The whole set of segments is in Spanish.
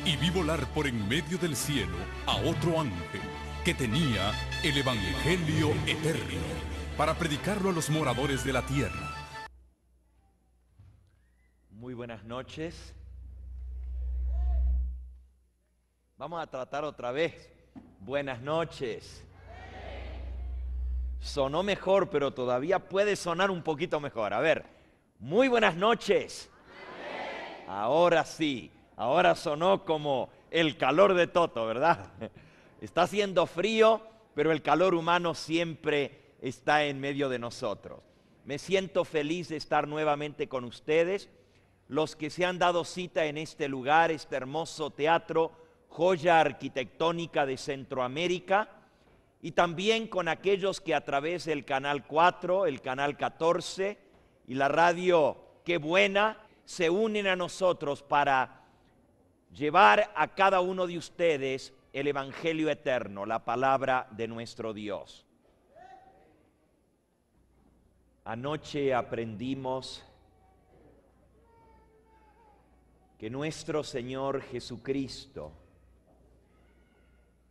y vi volar por en medio del cielo a otro ángel que tenía el Evangelio eterno para predicarlo a los moradores de la tierra. Muy buenas noches. Vamos a tratar otra vez. Buenas noches. Sonó mejor, pero todavía puede sonar un poquito mejor. A ver, muy buenas noches. Ahora sí, ahora sonó como el calor de Toto, ¿verdad? Está haciendo frío, pero el calor humano siempre está en medio de nosotros. Me siento feliz de estar nuevamente con ustedes, los que se han dado cita en este lugar, este hermoso teatro, joya arquitectónica de Centroamérica, y también con aquellos que a través del Canal 4, el Canal 14 y la radio Qué Buena se unen a nosotros para llevar a cada uno de ustedes el Evangelio eterno, la palabra de nuestro Dios. Anoche aprendimos que nuestro Señor Jesucristo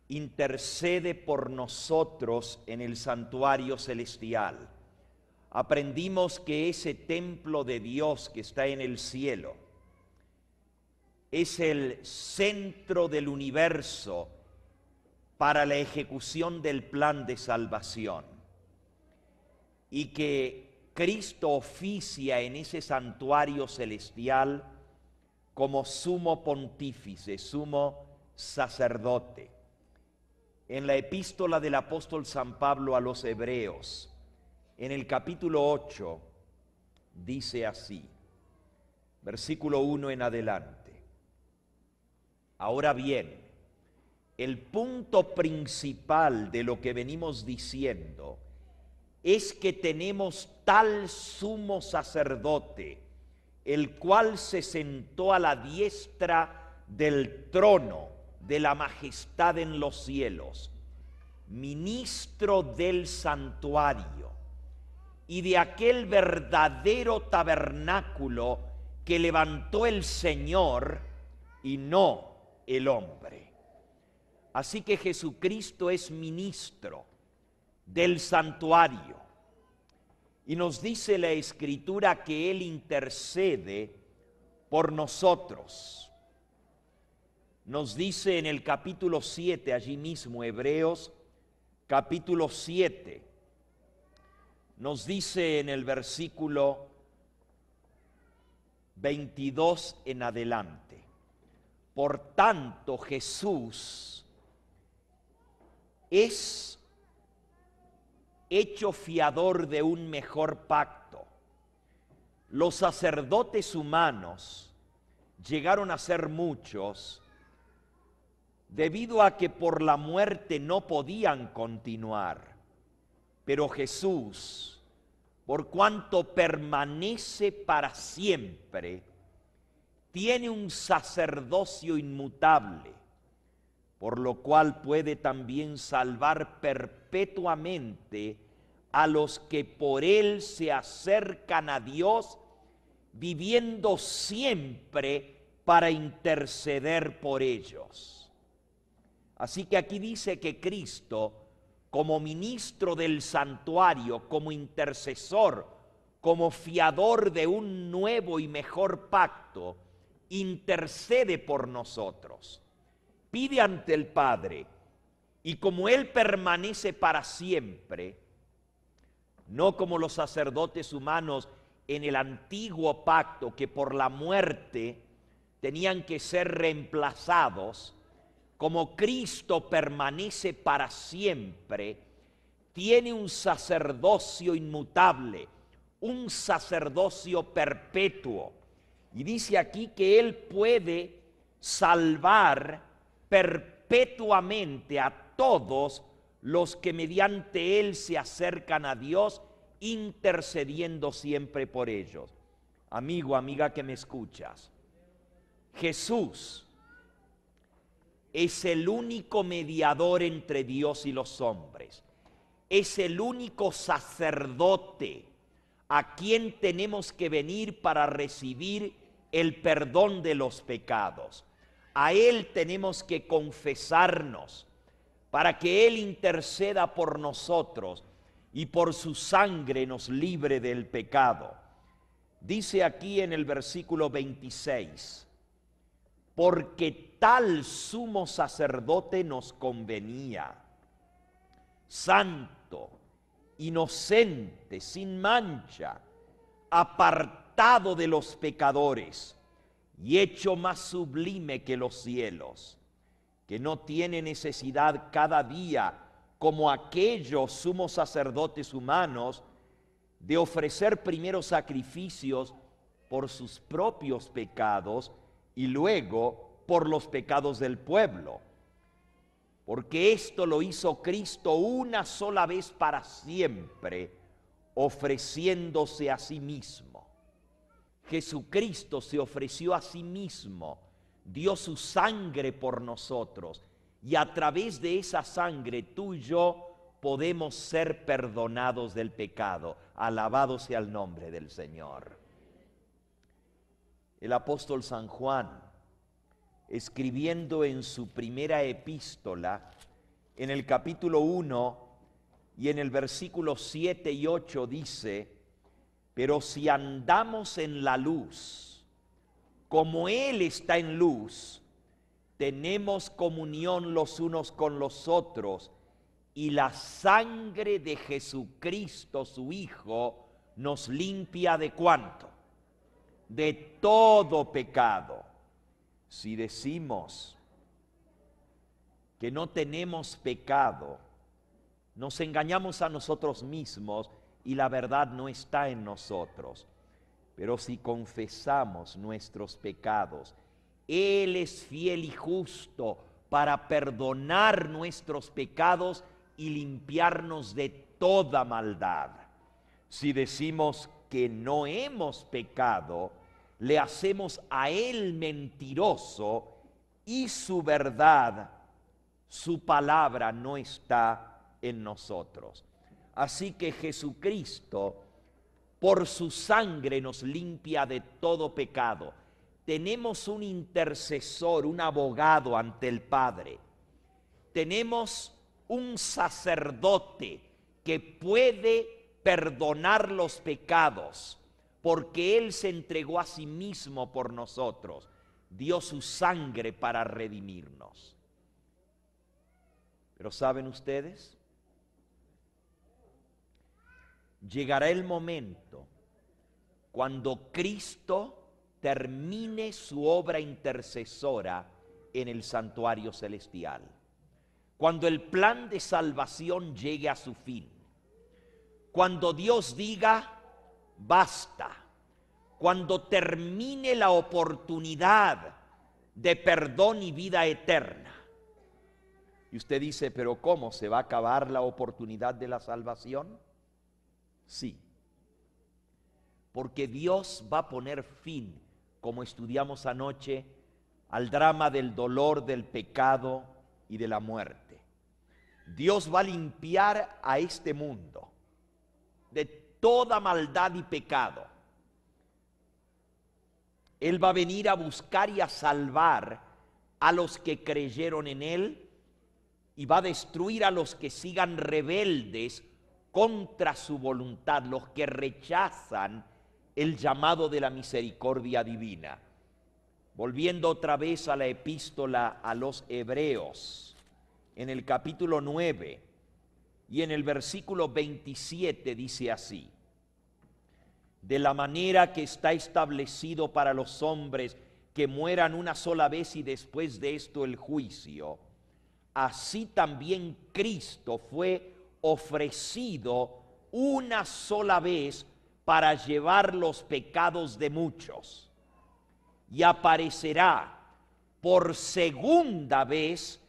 intercede por nosotros en el santuario celestial. Aprendimos que ese templo de Dios que está en el cielo es el centro del universo para la ejecución del plan de salvación, y que Cristo oficia en ese santuario celestial como sumo pontífice, sumo sacerdote. En la epístola del apóstol San Pablo a los Hebreos, en el capítulo 8, dice así, versículo 1 en adelante: ahora bien, el punto principal de lo que venimos diciendo es que tenemos tal sumo sacerdote, el cual se sentó a la diestra del trono de la majestad en los cielos, ministro del santuario y de aquel verdadero tabernáculo que levantó el Señor y no el hombre. Así que Jesucristo es ministro del santuario, y nos dice la Escritura que Él intercede por nosotros. Nos dice en el capítulo 7, allí mismo, Hebreos, capítulo 7, nos dice en el versículo 22 en adelante: por tanto, Jesús es hecho fiador de un mejor pacto. Los sacerdotes humanos llegaron a ser muchos debido a que por la muerte no podían continuar. Pero Jesús, por cuanto permanece para siempre, tiene un sacerdocio inmutable, por lo cual puede también salvar perpetuamente a los que por Él se acercan a Dios, viviendo siempre para interceder por ellos. Así que aquí dice que Cristo, como ministro del santuario, como intercesor, como fiador de un nuevo y mejor pacto, intercede por nosotros. Pide ante el Padre, y como Él permanece para siempre, no como los sacerdotes humanos en el antiguo pacto, que por la muerte tenían que ser reemplazados, como Cristo permanece para siempre, tiene un sacerdocio inmutable, un sacerdocio perpetuo. Y dice aquí que Él puede salvar perpetuamente a todos los que mediante Él se acercan a Dios, intercediendo siempre por ellos. Amigo, amiga que me escuchas, Jesús es el único mediador entre Dios y los hombres. Es el único sacerdote a quien tenemos que venir para recibir el perdón de los pecados. A Él tenemos que confesarnos para que Él interceda por nosotros y por su sangre nos libre del pecado. Dice aquí en el versículo 26, porque tal sumo sacerdote nos convenía, santo, inocente, sin mancha, apartado de los pecadores y hecho más sublime que los cielos, que no tiene necesidad cada día, como aquellos sumos sacerdotes humanos, de ofrecer primero sacrificios por sus propios pecados y luego por los pecados del pueblo. Porque esto lo hizo Cristo una sola vez para siempre, ofreciéndose a sí mismo. Jesucristo se ofreció a sí mismo, dio su sangre por nosotros, y a través de esa sangre tú y yo podemos ser perdonados del pecado. Alabado sea el nombre del Señor. El apóstol San Juan, escribiendo en su primera epístola, en el capítulo 1 y en el versículo 7 y 8 dice: pero si andamos en la luz, como Él está en luz, tenemos comunión los unos con los otros, y la sangre de Jesucristo, su Hijo, nos limpia ¿de cuánto? De todo pecado. Si decimos que no tenemos pecado, nos engañamos a nosotros mismos y la verdad no está en nosotros. Pero si confesamos nuestros pecados, Él es fiel y justo para perdonar nuestros pecados y limpiarnos de toda maldad. Si decimos que no hemos pecado, le hacemos a Él mentiroso y su verdad, su palabra no está en nosotros. Así que Jesucristo, por su sangre, nos limpia de todo pecado. Tenemos un intercesor, un abogado ante el Padre. Tenemos un sacerdote que puede perdonar los pecados, porque Él se entregó a sí mismo por nosotros, dio su sangre para redimirnos. Pero ¿saben ustedes? Llegará el momento cuando Cristo termine su obra intercesora en el santuario celestial, cuando el plan de salvación llegue a su fin, cuando Dios diga basta, cuando termine la oportunidad de perdón y vida eterna. Y usted dice, pero ¿cómo? ¿Se va a acabar la oportunidad de la salvación? Sí, porque Dios va a poner fin, como estudiamos anoche, al drama del dolor, del pecado y de la muerte. Dios va a limpiar a este mundo de toda maldad y pecado. Él va a venir a buscar y a salvar a los que creyeron en Él y va a destruir a los que sigan rebeldes contra su voluntad, los que rechazan el llamado de la misericordia divina. Volviendo otra vez a la epístola a los Hebreos, en el capítulo 9 y en el versículo 27 dice así: de la manera que está establecido para los hombres que mueran una sola vez y después de esto el juicio, así también Cristo fue ofrecido una sola vez para llevar los pecados de muchos, y aparecerá por segunda vez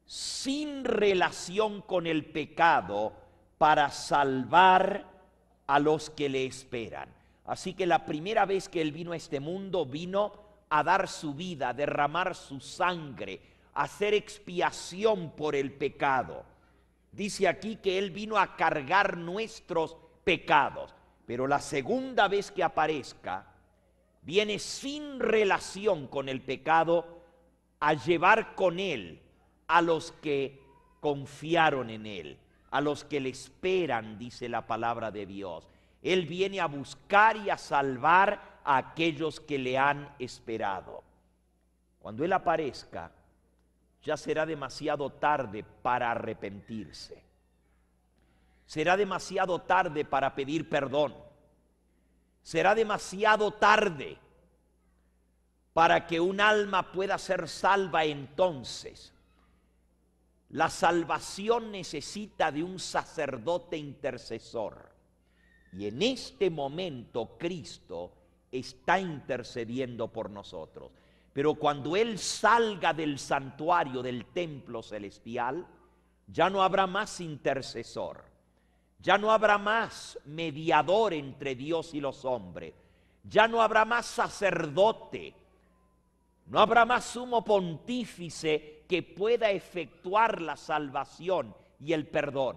sin relación con el pecado para salvar a los que le esperan. Así que la primera vez que Él vino a este mundo, vino a dar su vida, a derramar su sangre, a hacer expiación por el pecado. Dice aquí que Él vino a cargar nuestros pecados, pero la segunda vez que aparezca, viene sin relación con el pecado a llevar con Él a los que confiaron en Él, a los que le esperan, dice la palabra de Dios. Él viene a buscar y a salvar a aquellos que le han esperado. Cuando Él aparezca, ya será demasiado tarde para arrepentirse. Será demasiado tarde para pedir perdón. Será demasiado tarde para que un alma pueda ser salva entonces. La salvación necesita de un sacerdote intercesor. Y en este momento Cristo está intercediendo por nosotros. Pero cuando Él salga del santuario, del templo celestial, ya no habrá más intercesor. Ya no habrá más mediador entre Dios y los hombres. Ya no habrá más sacerdote. No habrá más sumo pontífice que pueda efectuar la salvación y el perdón.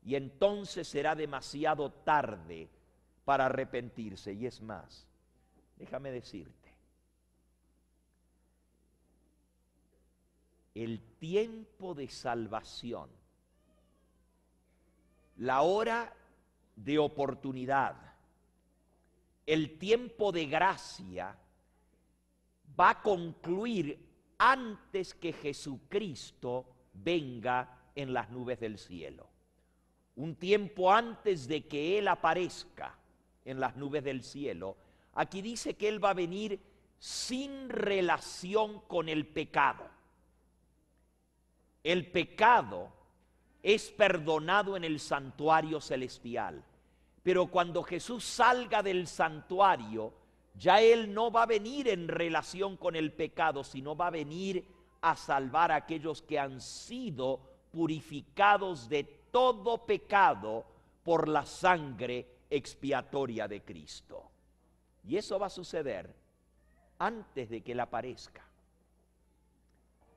Y entonces será demasiado tarde para arrepentirse. Y es más, déjame decirte, el tiempo de salvación, la hora de oportunidad, el tiempo de gracia va a concluir antes que Jesucristo venga en las nubes del cielo. Un tiempo antes de que Él aparezca en las nubes del cielo. Aquí dice que Él va a venir sin relación con el pecado. El pecado es perdonado en el santuario celestial. Pero cuando Jesús salga del santuario, ya Él no va a venir en relación con el pecado, sino va a venir a salvar a aquellos que han sido purificados de todo pecado por la sangre expiatoria de Cristo. Y eso va a suceder antes de que Él aparezca.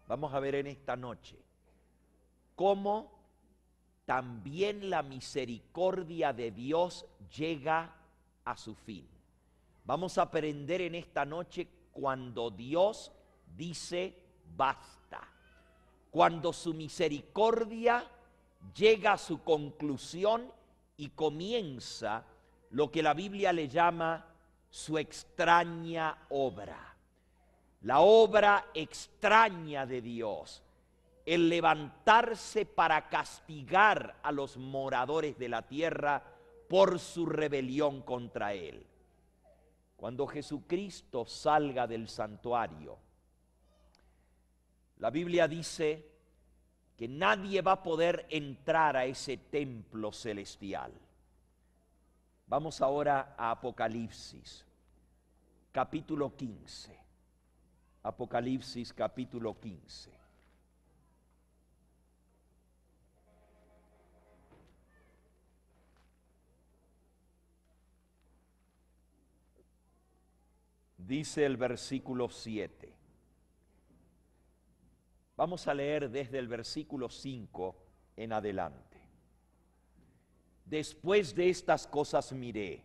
Vamos a ver en esta noche cómo también la misericordia de Dios llega a su fin. Vamos a aprender en esta noche cuando Dios dice basta. Cuando su misericordia llega a su conclusión y comienza lo que la Biblia le llama su extraña obra. La obra extraña de Dios. El levantarse para castigar a los moradores de la tierra por su rebelión contra Él. Cuando Jesucristo salga del santuario, la Biblia dice que nadie va a poder entrar a ese templo celestial. Vamos ahora a Apocalipsis, capítulo 15. Apocalipsis, capítulo 15. Dice el versículo 7. Vamos a leer desde el versículo 5 en adelante. Después de estas cosas miré,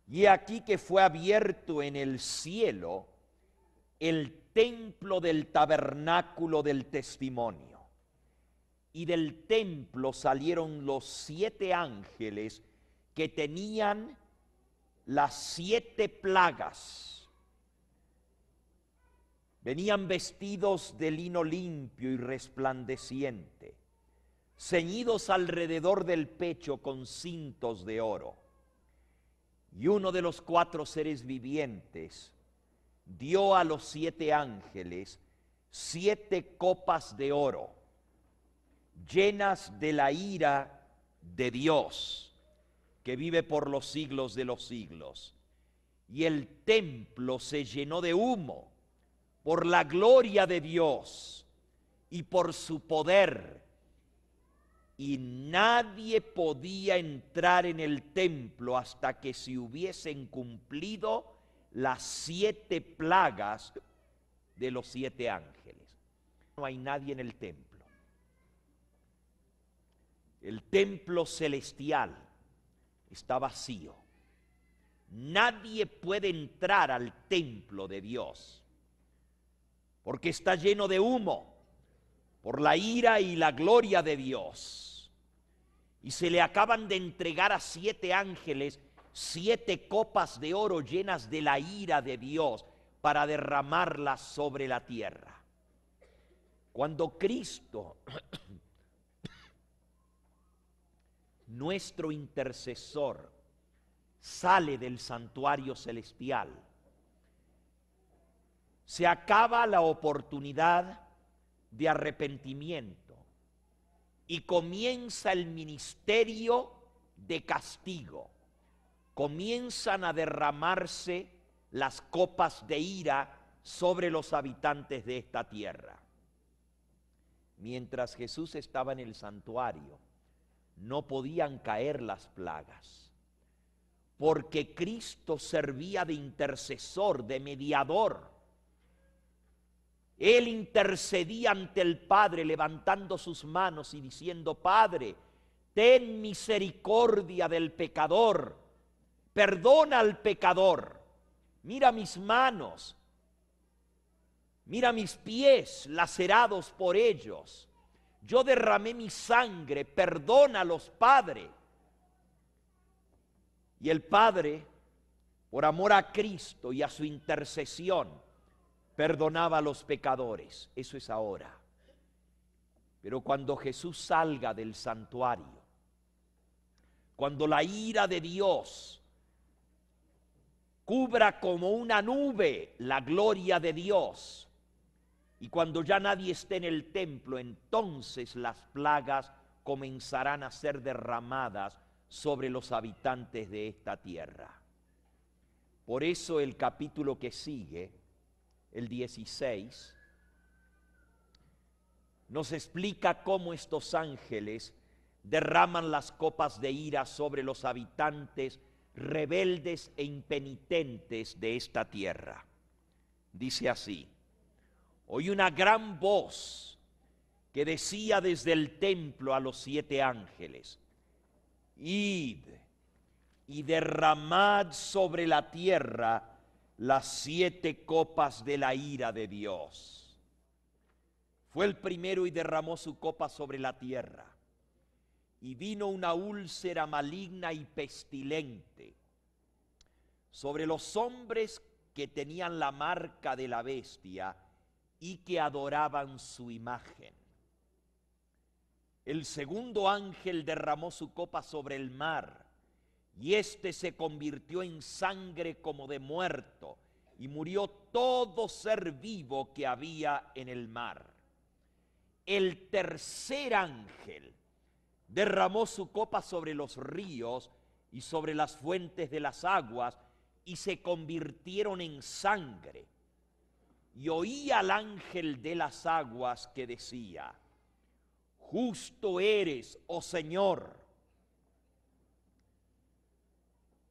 y he aquí que fue abierto en el cielo el templo del tabernáculo del testimonio. Y del templo salieron los 7 ángeles que tenían las 7 plagas. Venían vestidos de lino limpio y resplandeciente, ceñidos alrededor del pecho con cintos de oro. Y uno de los 4 seres vivientes dio a los 7 ángeles 7 copas de oro, llenas de la ira de Dios, que vive por los siglos de los siglos. Y el templo se llenó de humo por la gloria de Dios y por su poder. Y nadie podía entrar en el templo hasta que se hubiesen cumplido las 7 plagas de los 7 ángeles. No hay nadie en el templo. El templo celestial está vacío. Nadie puede entrar al templo de Dios. porque está lleno de humo por la ira y la gloria de Dios. Y se le acaban de entregar a 7 ángeles 7 copas de oro llenas de la ira de Dios para derramarlas sobre la tierra. Cuando Cristo, nuestro intercesor, sale del santuario celestial, se acaba la oportunidad de arrepentimiento y comienza el ministerio de castigo. Comienzan a derramarse las copas de ira sobre los habitantes de esta tierra. Mientras Jesús estaba en el santuario, no podían caer las plagas, porque Cristo servía de intercesor, de mediador. Él intercedía ante el Padre levantando sus manos y diciendo: Padre, ten misericordia del pecador, perdona al pecador, mira mis manos, mira mis pies lacerados por ellos, yo derramé mi sangre, perdónalos, Padre. Y el Padre, por amor a Cristo y a su intercesión, perdonaba a los pecadores. Eso es ahora. Pero cuando Jesús salga del santuario, cuando la ira de Dios cubra como una nube la gloria de Dios, y cuando ya nadie esté en el templo, entonces las plagas comenzarán a ser derramadas sobre los habitantes de esta tierra. Por eso el capítulo que sigue, el 16, nos explica cómo estos ángeles derraman las copas de ira sobre los habitantes rebeldes e impenitentes de esta tierra. Dice así: oí una gran voz que decía desde el templo a los 7 ángeles: id y derramad sobre la tierra las 7 copas de la ira de Dios. Fue el primero y derramó su copa sobre la tierra, y vino una úlcera maligna y pestilente sobre los hombres que tenían la marca de la bestia y que adoraban su imagen. El segundo ángel derramó su copa sobre el mar, y éste se convirtió en sangre como de muerto, y murió todo ser vivo que había en el mar. El tercer ángel derramó su copa sobre los ríos y sobre las fuentes de las aguas, y se convirtieron en sangre. Y oí al ángel de las aguas que decía: justo eres, oh Señor,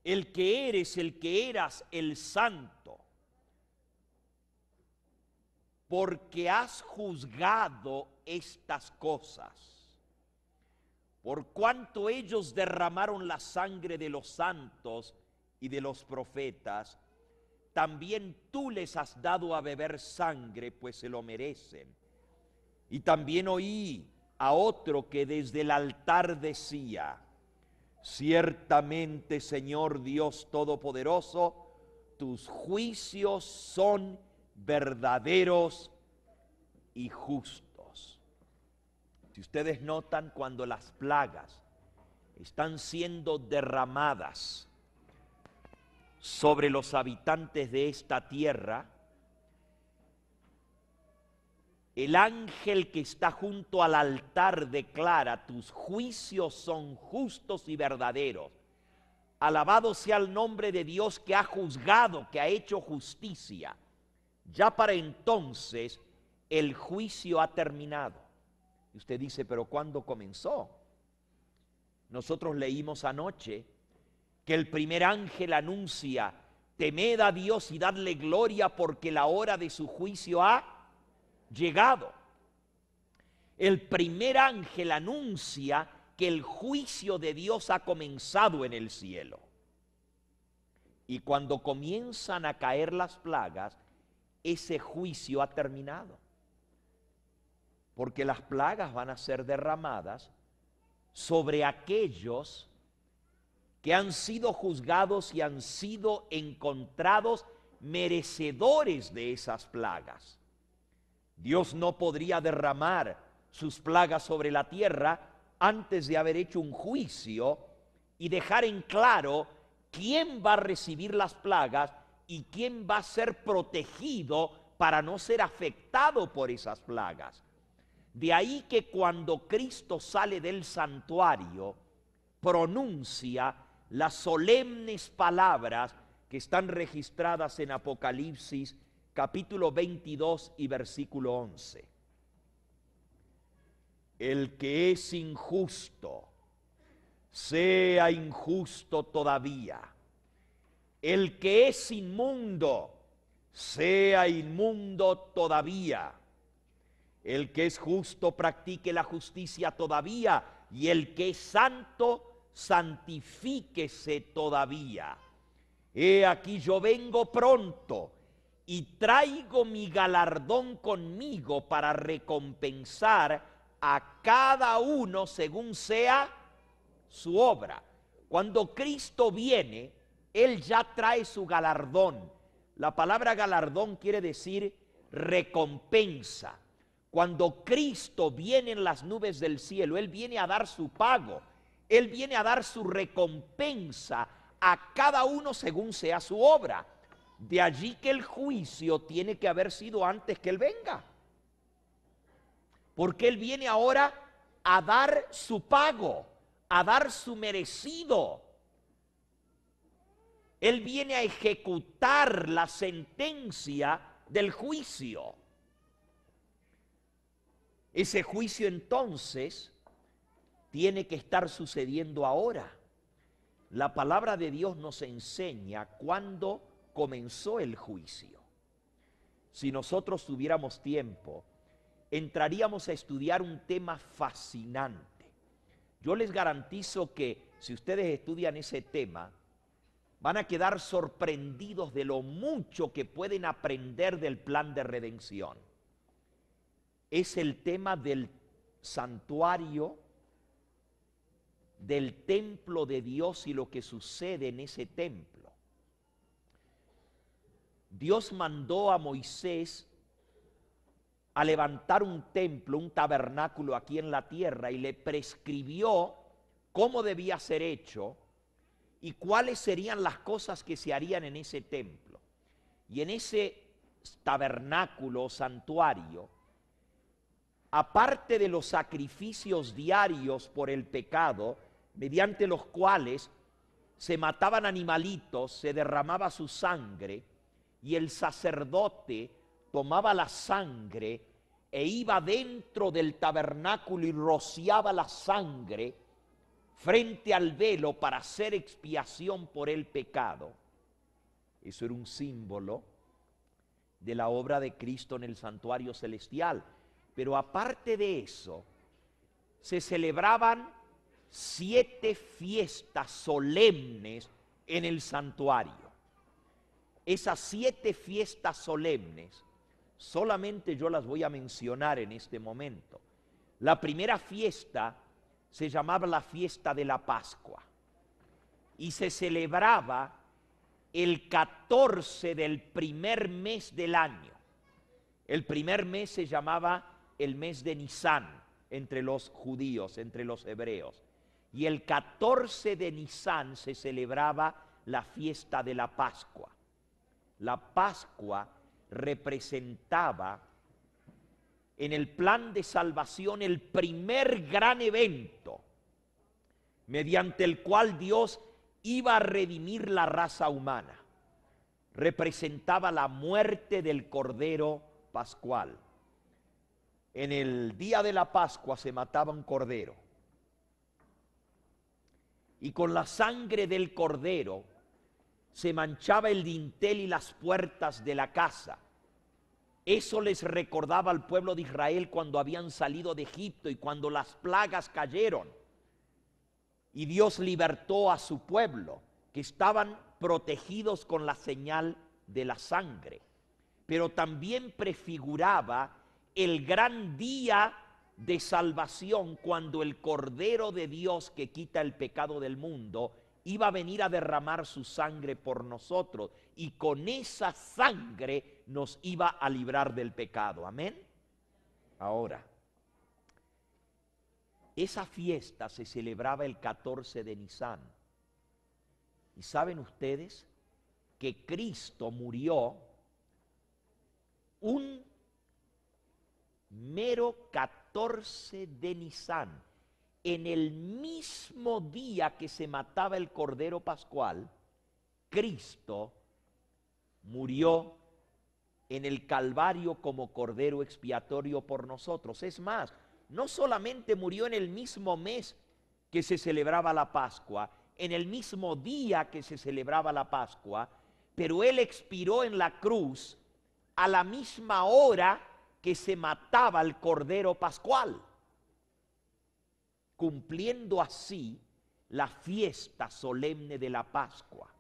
el que eres, el que eras el santo, porque has juzgado estas cosas. Por cuanto ellos derramaron la sangre de los santos y de los profetas, también tú les has dado a beber sangre, pues se lo merecen. Y también oí a otro que desde el altar decía: ciertamente, Señor Dios Todopoderoso, tus juicios son verdaderos y justos. Si ustedes notan, cuando las plagas están siendo derramadas sobre los habitantes de esta tierra, el ángel que está junto al altar declara: tus juicios son justos y verdaderos. Alabado sea el nombre de Dios que ha juzgado, que ha hecho justicia. Ya para entonces el juicio ha terminado. Y usted dice: pero ¿cuándo comenzó? Nosotros leímos anoche que el primer ángel anuncia: temed a Dios y dadle gloria, porque la hora de su juicio ha llegado. El primer ángel anuncia que el juicio de Dios ha comenzado en el cielo. Y cuando comienzan a caer las plagas, ese juicio ha terminado, porque las plagas van a ser derramadas sobre aquellos que han sido juzgados y han sido encontrados merecedores de esas plagas. Dios no podría derramar sus plagas sobre la tierra antes de haber hecho un juicio y dejar en claro quién va a recibir las plagas y quién va a ser protegido para no ser afectado por esas plagas. De ahí que cuando Cristo sale del santuario, pronuncia las solemnes palabras que están registradas en Apocalipsis capítulo 22 y versículo 11. El que es injusto, sea injusto todavía. El que es inmundo, sea inmundo todavía. El que es justo, practique la justicia todavía. Y el que es santo, santifíquese todavía. He aquí yo vengo pronto y traigo mi galardón conmigo para recompensar a cada uno según sea su obra. Cuando Cristo viene, Él ya trae su galardón. La palabra galardón quiere decir recompensa. Cuando Cristo viene en las nubes del cielo, Él viene a dar su pago. Él viene a dar su recompensa a cada uno según sea su obra. De allí que el juicio tiene que haber sido antes que Él venga. Porque Él viene ahora a dar su pago, a dar su merecido. Él viene a ejecutar la sentencia del juicio. Ese juicio entonces tiene que estar sucediendo ahora. La palabra de Dios nos enseña cuándo comenzó el juicio. Si nosotros tuviéramos tiempo, entraríamos a estudiar un tema fascinante. Yo les garantizo que si ustedes estudian ese tema, van a quedar sorprendidos de lo mucho que pueden aprender del plan de redención. Es el tema del santuario, del templo de Dios y lo que sucede en ese templo. Dios mandó a Moisés a levantar un templo, un tabernáculo aquí en la tierra y le prescribió cómo debía ser hecho y cuáles serían las cosas que se harían en ese templo. Y en ese tabernáculo o santuario, aparte de los sacrificios diarios por el pecado, mediante los cuales se mataban animalitos, se derramaba su sangre, y el sacerdote tomaba la sangre e iba dentro del tabernáculo y rociaba la sangre frente al velo para hacer expiación por el pecado. Eso era un símbolo de la obra de Cristo en el santuario celestial. Pero aparte de eso, se celebraban 7 fiestas solemnes en el santuario. Esas 7 fiestas solemnes, solamente yo las voy a mencionar en este momento. La primera fiesta se llamaba la fiesta de la Pascua y se celebraba el 14 del primer mes del año. El primer mes se llamaba el mes de Nisán entre los judíos, entre los hebreos. Y el 14 de Nisán se celebraba la fiesta de la Pascua. La Pascua representaba en el plan de salvación el primer gran evento mediante el cual Dios iba a redimir la raza humana. Representaba la muerte del Cordero Pascual. En el día de la Pascua se mataba un cordero y con la sangre del cordero se manchaba el dintel y las puertas de la casa. Eso les recordaba al pueblo de Israel cuando habían salido de Egipto y cuando las plagas cayeron. Y Dios libertó a su pueblo, que estaban protegidos con la señal de la sangre. pero también prefiguraba el gran día de salvación cuando el Cordero de Dios que quita el pecado del mundo iba a venir a derramar su sangre por nosotros y con esa sangre nos iba a librar del pecado. Amén. Ahora, esa fiesta se celebraba el 14 de Nisan. ¿Y saben ustedes que Cristo murió un mero 14 de Nisan? En el mismo día que se mataba el Cordero Pascual, Cristo murió en el Calvario como Cordero expiatorio por nosotros. Es más, no solamente murió en el mismo mes que se celebraba la Pascua, en el mismo día que se celebraba la Pascua, pero Él expiró en la cruz a la misma hora que se mataba el Cordero Pascual, cumpliendo así la fiesta solemne de la Pascua.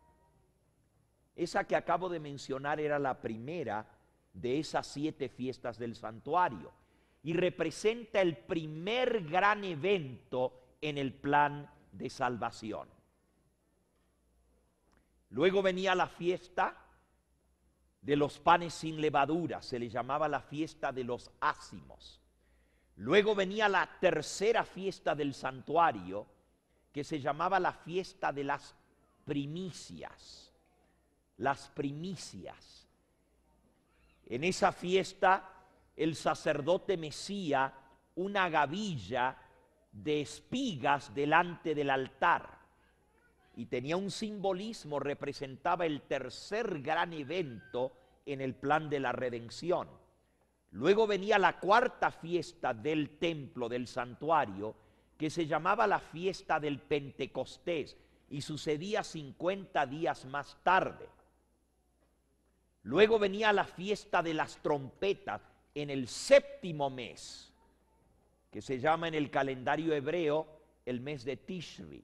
Esa que acabo de mencionar era la primera de esas 7 fiestas del santuario y representa el primer gran evento en el plan de salvación. Luego venía la fiesta de los panes sin levadura, se le llamaba la fiesta de los ácimos. Luego venía la tercera fiesta del santuario, que se llamaba la fiesta de las primicias. Las primicias. En esa fiesta el sacerdote mecía una gavilla de espigas delante del altar y tenía un simbolismo, representaba el tercer gran evento en el plan de la redención. Luego venía la cuarta fiesta del templo, del santuario, que se llamaba la fiesta del Pentecostés y sucedía 50 días más tarde. Luego venía la fiesta de las trompetas en el 7º mes, que se llama en el calendario hebreo el mes de Tishri.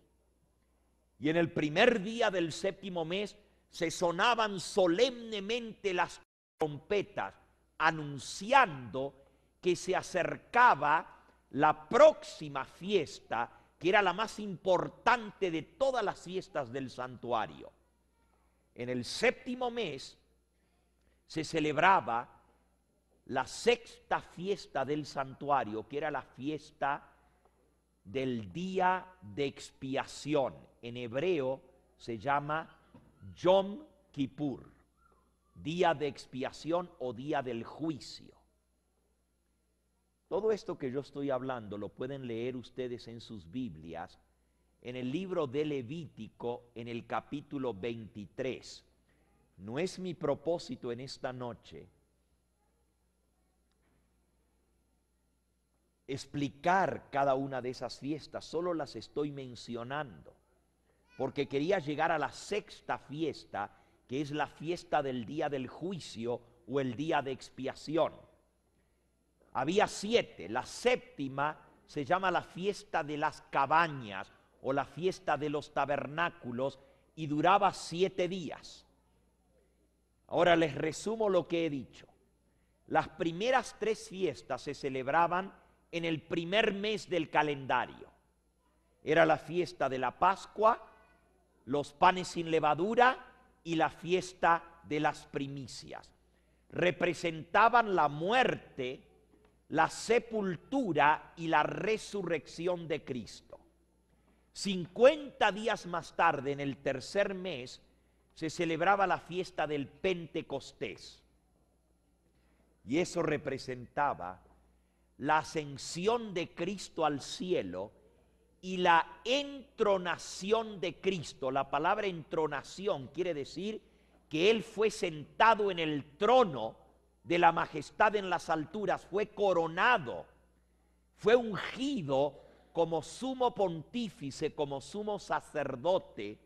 Y en el primer día del 7º mes se sonaban solemnemente las trompetas, anunciando que se acercaba la próxima fiesta, que era la más importante de todas las fiestas del santuario. En el 7º mes se celebraba la 6ª fiesta del santuario, que era la fiesta del día de expiación. En hebreo se llama Yom Kippur, día de expiación o día del juicio. Todo esto que yo estoy hablando lo pueden leer ustedes en sus Biblias, en el libro de Levítico, en el capítulo 23. No es mi propósito en esta noche explicar cada una de esas fiestas, solo las estoy mencionando, porque quería llegar a la 6ª fiesta, que es la fiesta del día del juicio o el día de expiación. Había 7, la 7ª se llama la fiesta de las cabañas o la fiesta de los tabernáculos y duraba 7 días. Ahora les resumo lo que he dicho. Las primeras 3 fiestas se celebraban en el primer mes del calendario. Era la fiesta de la Pascua, los panes sin levadura y la fiesta de las primicias. Representaban la muerte, la sepultura y la resurrección de Cristo. 50 días más tarde, en el tercer mes, se celebraba la fiesta del Pentecostés. Y eso representaba la ascensión de Cristo al cielo y la entronación de Cristo. La palabra entronación quiere decir que Él fue sentado en el trono de la majestad en las alturas, fue coronado, fue ungido como sumo pontífice, como sumo sacerdote,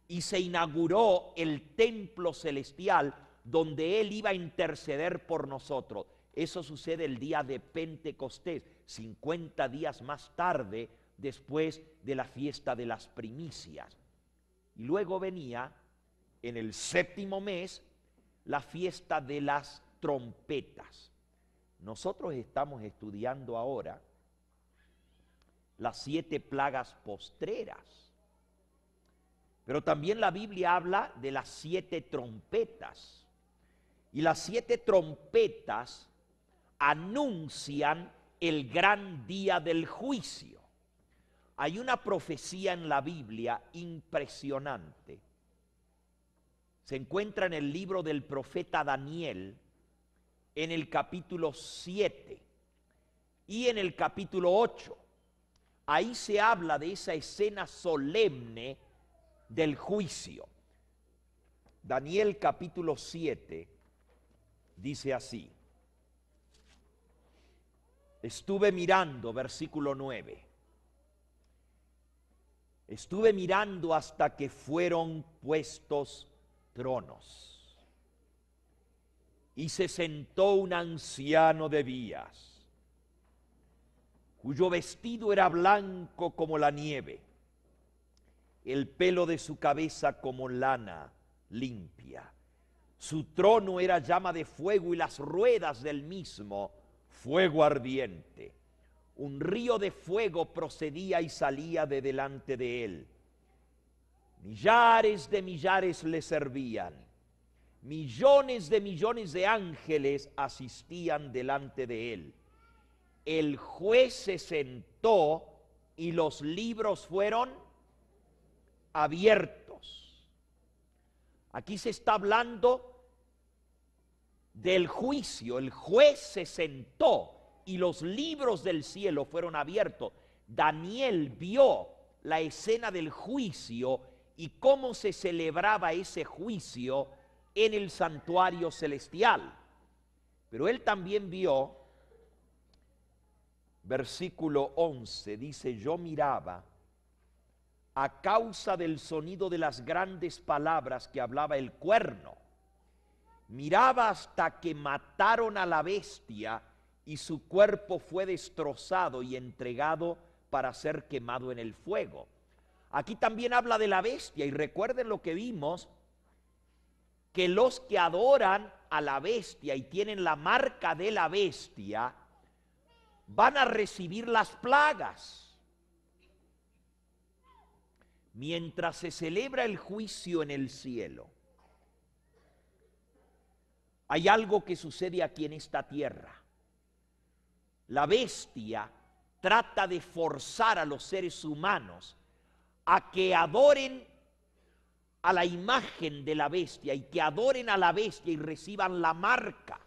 y se inauguró el templo celestial donde Él iba a interceder por nosotros. Eso sucede el día de Pentecostés, 50 días más tarde, después de la fiesta de las primicias. Y luego venía, en el 7º mes, la fiesta de las trompetas. Nosotros estamos estudiando ahora las 7 plagas postreras, pero también la Biblia habla de las 7 trompetas. Y las 7 trompetas anuncian el gran día del juicio. Hay una profecía en la Biblia impresionante. Se encuentra en el libro del profeta Daniel, en el capítulo 7 y en el capítulo 8. Ahí se habla de esa escena solemne del juicio. Daniel capítulo 7 dice así. Estuve mirando, versículo 9. Estuve mirando hasta que fueron puestos tronos. Y se sentó un anciano de días, cuyo vestido era blanco como la nieve, el pelo de su cabeza como lana limpia. Su trono era llama de fuego y las ruedas del mismo fuego ardiente. Un río de fuego procedía y salía de delante de él. Millares de millares le servían. Millones de ángeles asistían delante de él. El juez se sentó y los libros fueron abiertos. Aquí se está hablando del juicio. El juez se sentó y los libros del cielo fueron abiertos. Daniel vio la escena del juicio y cómo se celebraba ese juicio en el santuario celestial. Pero él también vio, versículo 11, dice, yo miraba a causa del sonido de las grandes palabras que hablaba el cuerno. Miraba hasta que mataron a la bestia y su cuerpo fue destrozado y entregado para ser quemado en el fuego. Aquí también habla de la bestia y recuerden lo que vimos, que los que adoran a la bestia y tienen la marca de la bestia van a recibir las plagas. Mientras se celebra el juicio en el cielo, hay algo que sucede aquí en esta tierra. La bestia trata de forzar a los seres humanos a que adoren a la imagen de la bestia y que adoren a la bestia y reciban la marca.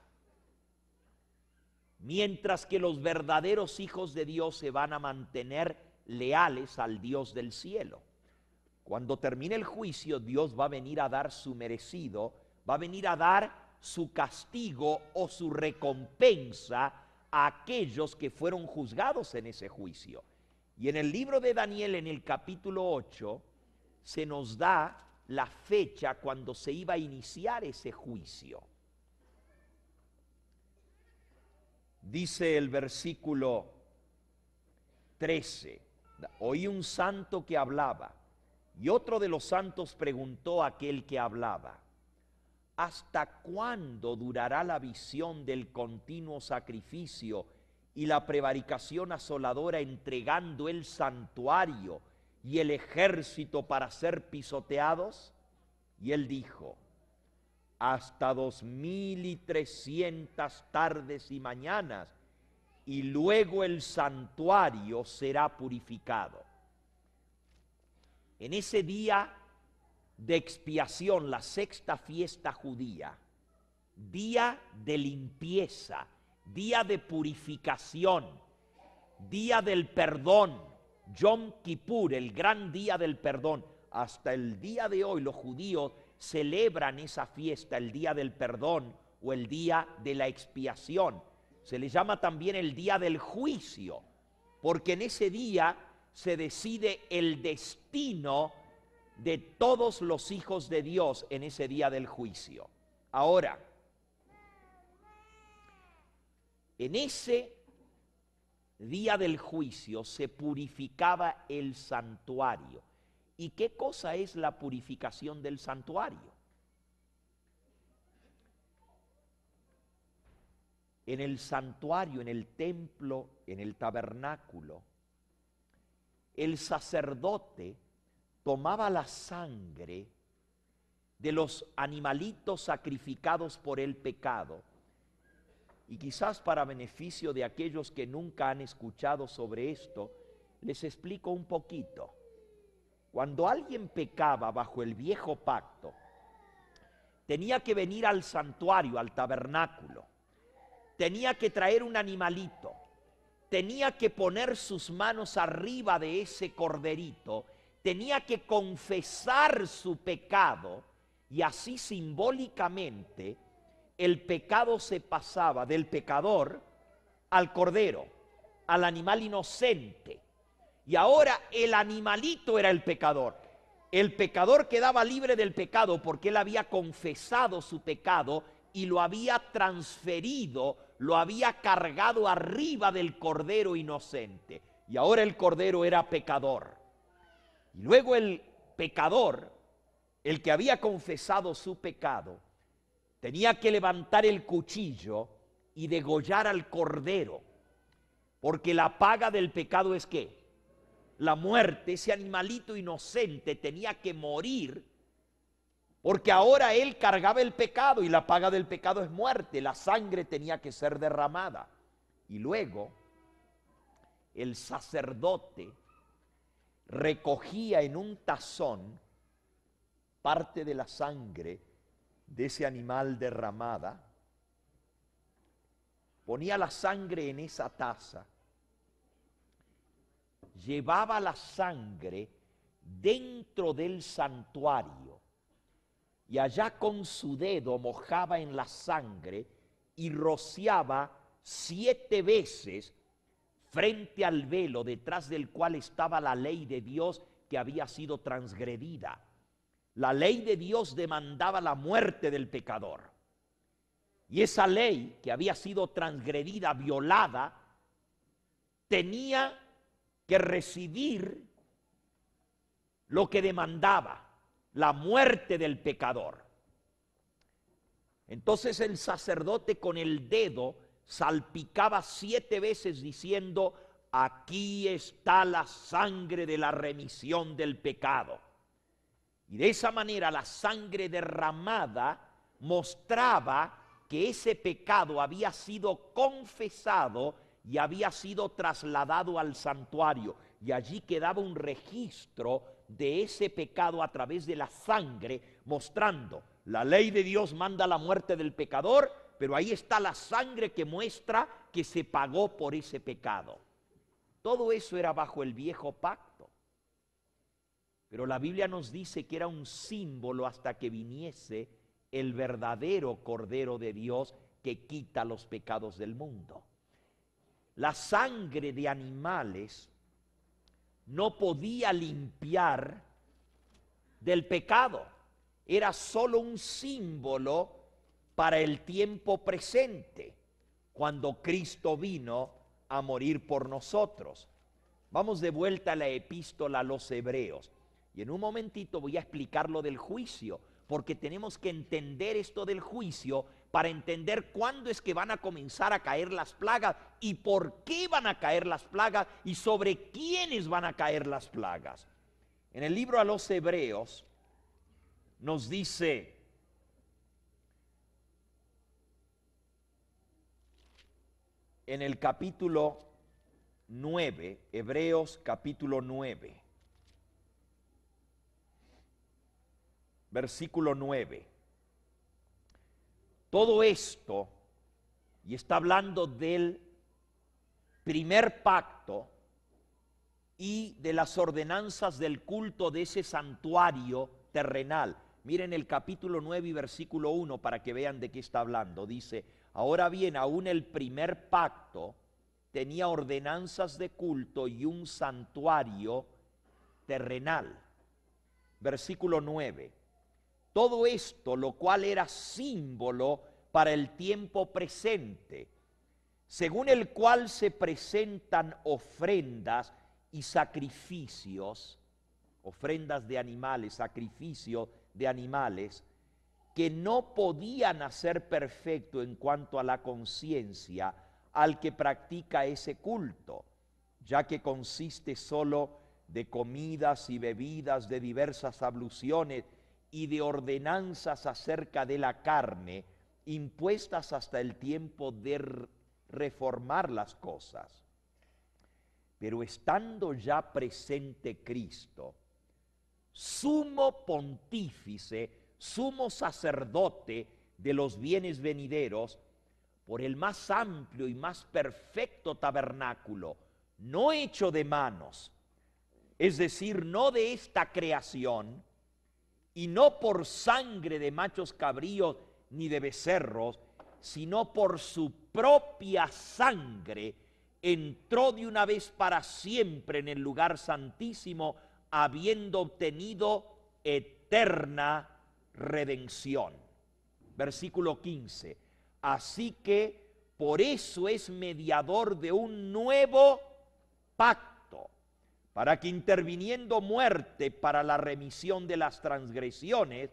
Mientras que los verdaderos hijos de Dios se van a mantener leales al Dios del cielo. Cuando termine el juicio, Dios va a venir a dar su merecido, va a venir a dar su castigo o su recompensa a aquellos que fueron juzgados en ese juicio. Y en el libro de Daniel, en el capítulo 8, se nos da la fecha cuando se iba a iniciar ese juicio. Dice el versículo 13, oí un santo que hablaba, y otro de los santos preguntó a aquel que hablaba, ¿hasta cuándo durará la visión del continuo sacrificio y la prevaricación asoladora, entregando el santuario y el ejército para ser pisoteados? Y él dijo, hasta 2300 tardes y mañanas, y luego el santuario será purificado. En ese día de expiación, la sexta fiesta judía, día de limpieza, día de purificación, día del perdón, Yom Kippur, el gran día del perdón. Hasta el día de hoy los judíos celebran esa fiesta, el día del perdón o el día de la expiación. Se le llama también el día del juicio, porque en ese día se decide el destino de todos los hijos de Dios en ese día del juicio. Ahora, en ese día del juicio se purificaba el santuario. ¿Y qué cosa es la purificación del santuario? en el santuario, en el templo, en el tabernáculo, el sacerdote tomaba la sangre de los animalitos sacrificados por el pecado. Y quizás para beneficio de aquellos que nunca han escuchado sobre esto, les explico un poquito. Cuando alguien pecaba bajo el viejo pacto, tenía que venir al santuario, al tabernáculo, tenía que traer un animalito, tenía que poner sus manos arriba de ese corderito, tenía que confesar su pecado, y así simbólicamente el pecado se pasaba del pecador al cordero, al animal inocente. Y ahora el animalito era el pecador. El pecador quedaba libre del pecado porque él había confesado su pecado y lo había transferido, lo había cargado arriba del cordero inocente. Y ahora el cordero era pecador. Y luego el pecador, el que había confesado su pecado, tenía que levantar el cuchillo y degollar al cordero, porque la paga del pecado es ¿qué? La muerte. Ese animalito inocente tenía que morir, porque ahora él cargaba el pecado y la paga del pecado es muerte. La sangre tenía que ser derramada. Y luego el sacerdote recogía en un tazón parte de la sangre de ese animal derramada, ponía la sangre en esa taza, llevaba la sangre dentro del santuario y allá con su dedo mojaba en la sangre y rociaba 7 veces frente al velo detrás del cual estaba la ley de Dios que había sido transgredida. La ley de Dios demandaba la muerte del pecador. Y esa ley que había sido transgredida, violada, tenía que recibir lo que demandaba, la muerte del pecador. Entonces el sacerdote con el dedo salpicaba 7 veces diciendo: aquí está la sangre de la remisión del pecado. Y de esa manera la sangre derramada mostraba que ese pecado había sido confesado y había sido trasladado al santuario. Y allí quedaba un registro de ese pecado a través de la sangre, mostrando: la ley de Dios manda la muerte del pecador, pero ahí está la sangre que muestra que se pagó por ese pecado. Todo eso era bajo el viejo pacto. Pero la Biblia nos dice que era un símbolo hasta que viniese el verdadero Cordero de Dios que quita los pecados del mundo. La sangre de animales no podía limpiar del pecado. Era solo un símbolo para el tiempo presente, cuando Cristo vino a morir por nosotros. Vamos de vuelta a la epístola a los Hebreos. Y en un momentito voy a explicar lo del juicio, porque tenemos que entender esto del juicio para entender cuándo es que van a comenzar a caer las plagas y por qué van a caer las plagas y sobre quiénes van a caer las plagas. En el libro a los Hebreos nos dice: en el capítulo 9, Hebreos capítulo 9, versículo 9. Todo esto, y está hablando del primer pacto y de las ordenanzas del culto de ese santuario terrenal. Miren el capítulo 9 y versículo 1 para que vean de qué está hablando. Dice: ahora bien, aún el primer pacto tenía ordenanzas de culto y un santuario terrenal. Versículo 9. Todo esto, lo cual era símbolo para el tiempo presente, según el cual se presentan ofrendas y sacrificios, ofrendas de animales, sacrificio de animales, que no podía nacer perfecto en cuanto a la conciencia al que practica ese culto, ya que consiste solo de comidas y bebidas, de diversas abluciones y de ordenanzas acerca de la carne, impuestas hasta el tiempo de reformar las cosas. Pero estando ya presente Cristo, sumo pontífice, sumo sacerdote de los bienes venideros, por el más amplio y más perfecto tabernáculo, no hecho de manos, es decir, no de esta creación, y no por sangre de machos cabríos ni de becerros, sino por su propia sangre, entró de una vez para siempre en el lugar santísimo, habiendo obtenido eterna redención. Versículo 15. Así que por eso es mediador de un nuevo pacto, para que interviniendo muerte para la remisión de las transgresiones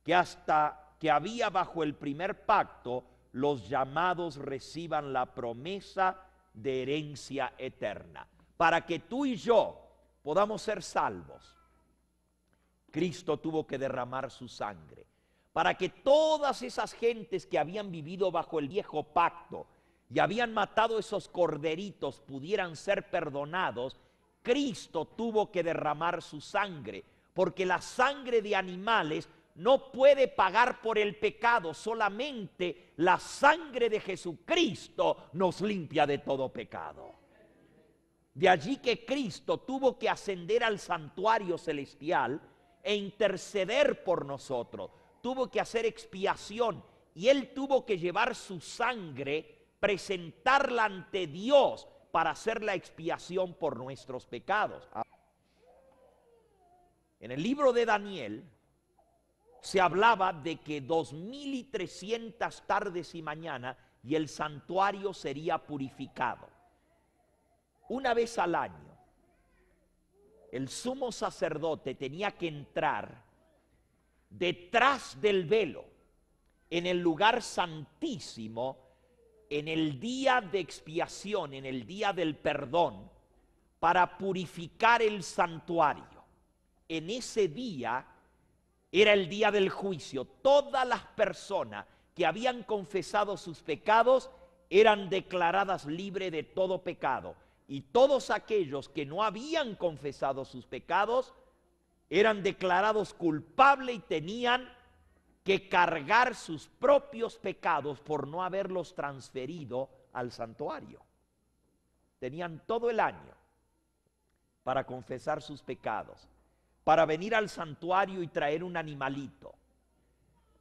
que había bajo el primer pacto, los llamados reciban la promesa de herencia eterna. Para que tú y yo podamos ser salvos, Cristo tuvo que derramar su sangre. Para que todas esas gentes que habían vivido bajo el viejo pacto y habían matado esos corderitos pudieran ser perdonados, Cristo tuvo que derramar su sangre, porque la sangre de animales no puede pagar por el pecado, solamente la sangre de Jesucristo nos limpia de todo pecado. De allí que Cristo tuvo que ascender al santuario celestial e interceder por nosotros, tuvo que hacer expiación y Él tuvo que llevar su sangre, presentarla ante Dios para hacer la expiación por nuestros pecados. En el libro de Daniel se hablaba de que 2300 tardes y mañana y el santuario sería purificado. Una vez al año, el sumo sacerdote tenía que entrar detrás del velo en el lugar santísimo en el día de expiación, en el día del perdón, para purificar el santuario. En ese día era el día del juicio. Todas las personas que habían confesado sus pecados eran declaradas libres de todo pecado. Y todos aquellos que no habían confesado sus pecados eran declarados culpables y tenían que cargar sus propios pecados por no haberlos transferido al santuario. Tenían todo el año para confesar sus pecados, para venir al santuario y traer un animalito,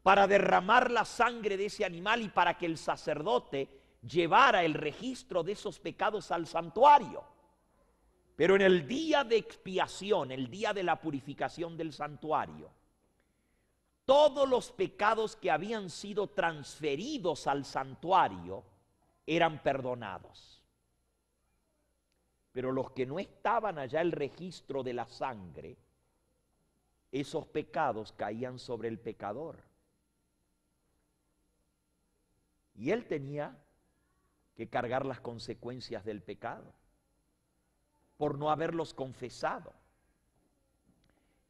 para derramar la sangre de ese animal y para que el sacerdote llevara el registro de esos pecados al santuario. Pero en el día de expiación, el día de la purificación del santuario, todos los pecados que habían sido transferidos al santuario eran perdonados. Pero los que no estaban allá el registro de la sangre, esos pecados caían sobre el pecador. Y él tenía que cargar las consecuencias del pecado por no haberlos confesado.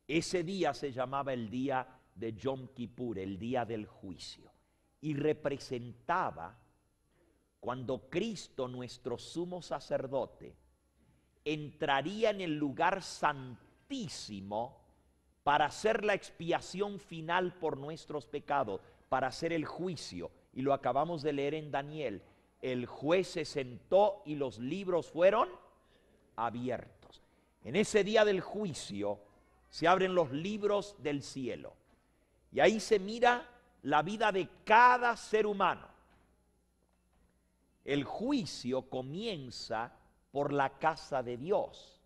Ese día se llamaba el día de Yom Kippur, el día del juicio, y representaba cuando Cristo, nuestro sumo sacerdote, entraría en el lugar santísimo para hacer la expiación final por nuestros pecados, para hacer el juicio. Y lo acabamos de leer en Daniel. El juez se sentó y los libros fueron abiertos. En ese día del juicio se abren los libros del cielo. Y ahí se mira la vida de cada ser humano. El juicio comienza por la casa de Dios.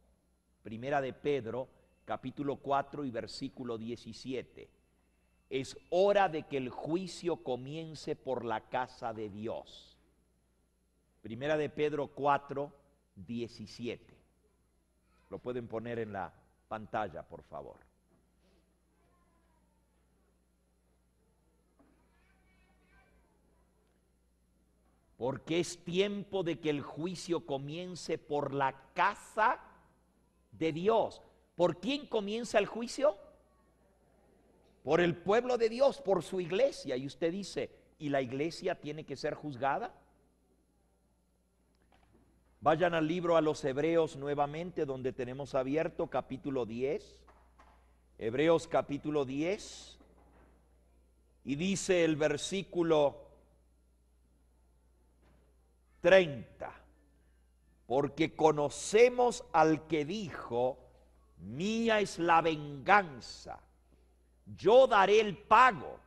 Primera de Pedro, capítulo 4 y versículo 17. Es hora de que el juicio comience por la casa de Dios. Primera de Pedro 4, 17. Lo pueden poner en la pantalla, por favor. Porque es tiempo de que el juicio comience por la casa de Dios. ¿Por quién comienza el juicio? Por el pueblo de Dios, por su iglesia. Y usted dice, ¿y la iglesia tiene que ser juzgada? Vayan al libro a los Hebreos nuevamente, donde tenemos abierto capítulo 10. Hebreos capítulo 10. Y dice el versículo 30. Porque conocemos al que dijo, mía es la venganza, yo daré el pago,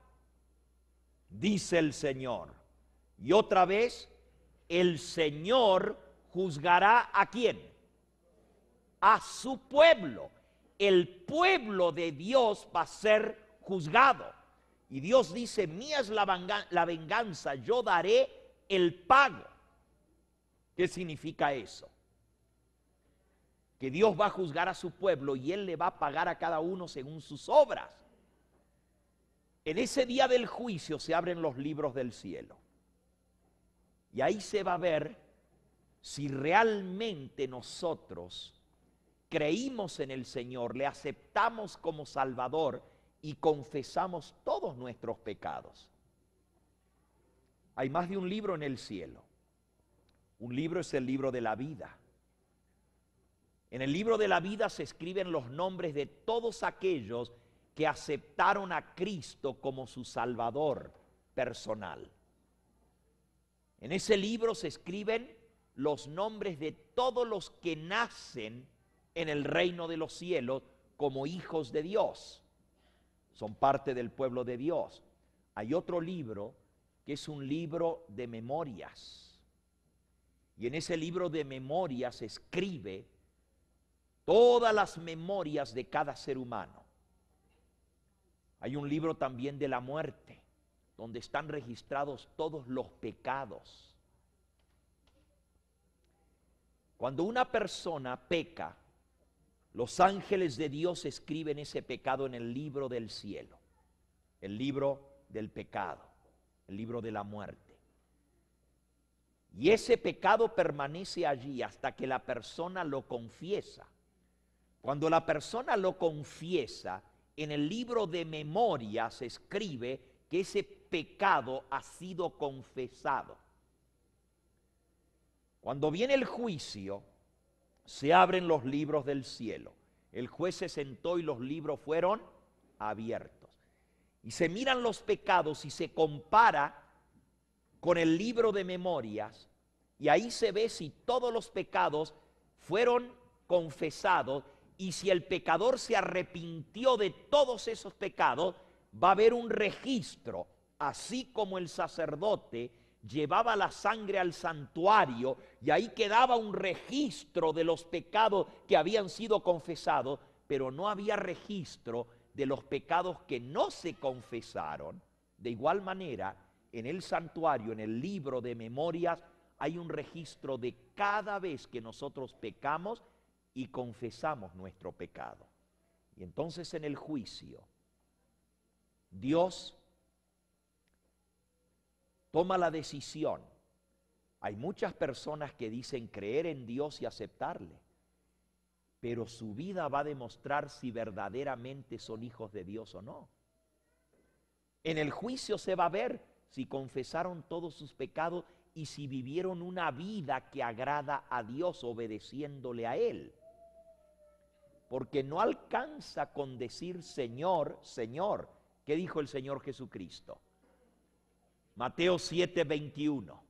dice el Señor. Y otra vez, el Señor juzgará ¿a quién? A su pueblo. El pueblo de Dios va a ser juzgado. Y Dios dice, mía es la venganza, yo daré el pago. ¿Qué significa eso? Que Dios va a juzgar a su pueblo y Él le va a pagar a cada uno según sus obras. En ese día del juicio se abren los libros del cielo. Y ahí se va a ver si realmente nosotros creímos en el Señor, le aceptamos como Salvador y confesamos todos nuestros pecados. Hay más de un libro en el cielo. Un libro es el libro de la vida. En el libro de la vida se escriben los nombres de todos aquellos que aceptaron a Cristo como su Salvador personal. En ese libro se escriben los nombres de todos los que nacen en el reino de los cielos como hijos de Dios. Son parte del pueblo de Dios. Hay otro libro que es un libro de memorias. Y en ese libro de memorias se escribe todas las memorias de cada ser humano. Hay un libro también de la muerte, donde están registrados todos los pecados. Cuando una persona peca, los ángeles de Dios escriben ese pecado en el libro del cielo, el libro del pecado, el libro de la muerte. Y ese pecado permanece allí hasta que la persona lo confiesa. Cuando la persona lo confiesa, en el libro de memoria se escribe que ese pecado ha sido confesado. Cuando viene el juicio, se abren los libros del cielo. El juez se sentó y los libros fueron abiertos. Y se miran los pecados y se compara con el libro de memorias, y ahí se ve si todos los pecados fueron confesados, y si el pecador se arrepintió de todos esos pecados, va a haber un registro, así como el sacerdote llevaba la sangre al santuario, y ahí quedaba un registro de los pecados que habían sido confesados, pero no había registro de los pecados que no se confesaron. De igual manera, en el santuario, en el libro de memorias, hay un registro de cada vez que nosotros pecamos y confesamos nuestro pecado. Y entonces en el juicio, Dios toma la decisión. Hay muchas personas que dicen creer en Dios y aceptarle, pero su vida va a demostrar si verdaderamente son hijos de Dios o no. En el juicio se va a ver si confesaron todos sus pecados y si vivieron una vida que agrada a Dios obedeciéndole a Él. Porque no alcanza con decir Señor, Señor. ¿Qué dijo el Señor Jesucristo? Mateo 7:21.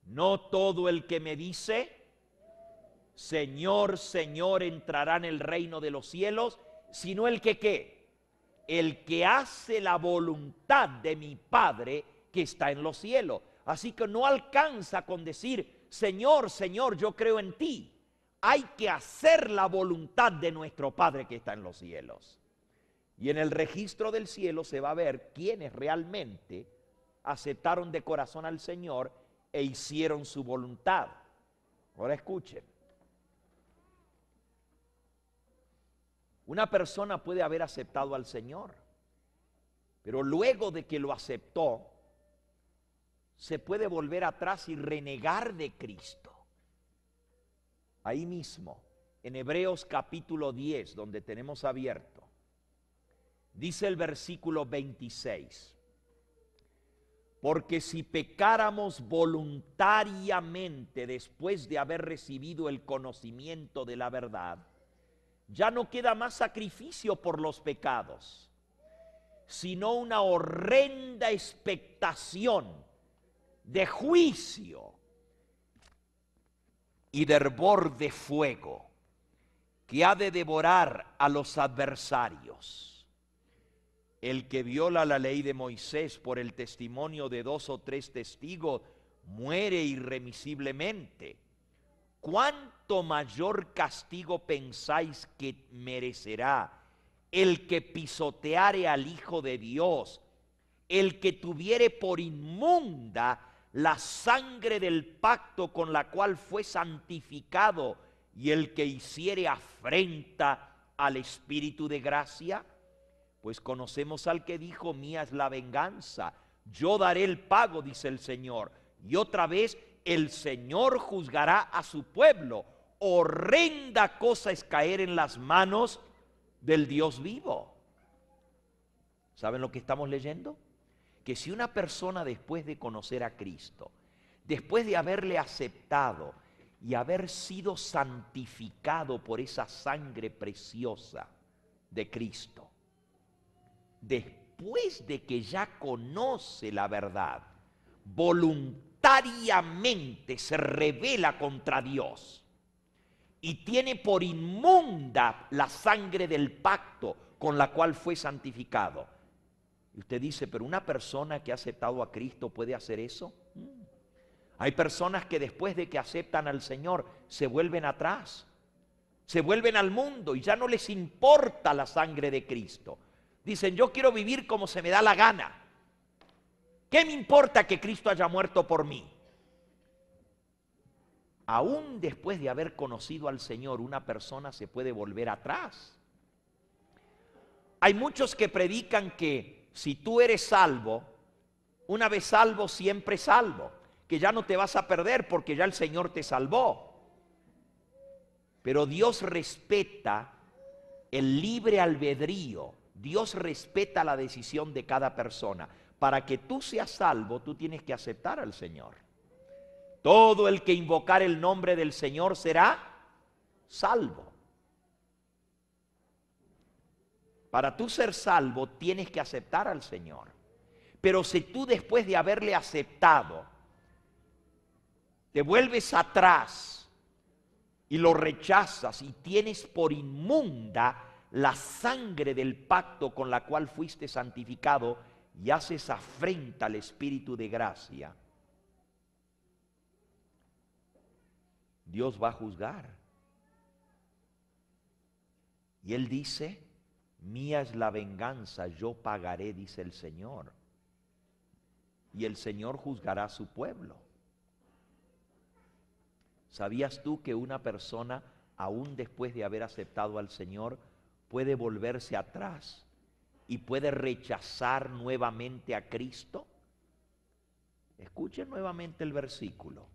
No todo el que me dice Señor, Señor entrará en el reino de los cielos, sino el que ¿qué? El que hace la voluntad de mi Padre que está en los cielos. Así que no alcanza con decir, Señor, Señor, yo creo en ti. Hay que hacer la voluntad de nuestro Padre que está en los cielos. Y en el registro del cielo se va a ver quiénes realmente aceptaron de corazón al Señor e hicieron su voluntad. Ahora escuchen. Una persona puede haber aceptado al Señor, pero luego de que lo aceptó, se puede volver atrás y renegar de Cristo. Ahí mismo, en Hebreos capítulo 10, donde tenemos abierto, dice el versículo 26, porque si pecáramos voluntariamente después de haber recibido el conocimiento de la verdad, ya no queda más sacrificio por los pecados, sino una horrenda expectación de juicio y de hervor de fuego que ha de devorar a los adversarios. El que viola la ley de Moisés por el testimonio de 2 o 3 testigos muere irremisiblemente. ¿Cuánto mayor castigo pensáis que merecerá el que pisoteare al Hijo de Dios, el que tuviere por inmunda la sangre del pacto con la cual fue santificado y el que hiciere afrenta al Espíritu de gracia? Pues conocemos al que dijo, mía es la venganza, yo daré el pago, dice el Señor. Y otra vez, el Señor juzgará a su pueblo. Horrenda cosa es caer en las manos del Dios vivo. ¿Saben lo que estamos leyendo? Que si una persona después de conocer a Cristo, después de haberle aceptado y haber sido santificado por esa sangre preciosa de Cristo, después de que ya conoce la verdad, voluntariamente se rebela contra Dios y tiene por inmunda la sangre del pacto con la cual fue santificado. Y usted dice, pero una persona que ha aceptado a Cristo puede hacer eso. Hay personas que después de que aceptan al Señor se vuelven atrás, se vuelven al mundo y ya no les importa la sangre de Cristo. Dicen, yo quiero vivir como se me da la gana. ¿Qué me importa que Cristo haya muerto por mí? Aún después de haber conocido al Señor, una persona se puede volver atrás. Hay muchos que predican que si tú eres salvo, una vez salvo, siempre salvo, que ya no te vas a perder porque ya el Señor te salvó. Pero Dios respeta el libre albedrío. Dios respeta la decisión de cada persona. Para que tú seas salvo, tú tienes que aceptar al Señor. Todo el que invocar el nombre del Señor será salvo. Para tú ser salvo, tienes que aceptar al Señor. Pero si tú después de haberle aceptado, te vuelves atrás y lo rechazas y tienes por inmunda la sangre del pacto con la cual fuiste santificado y haces afrenta al Espíritu de gracia, Dios va a juzgar. Y Él dice, mía es la venganza, yo pagaré, dice el Señor. Y el Señor juzgará a su pueblo. ¿Sabías tú que una persona, aún después de haber aceptado al Señor, puede volverse atrás y puede rechazar nuevamente a Cristo? Escuchen nuevamente el versículo.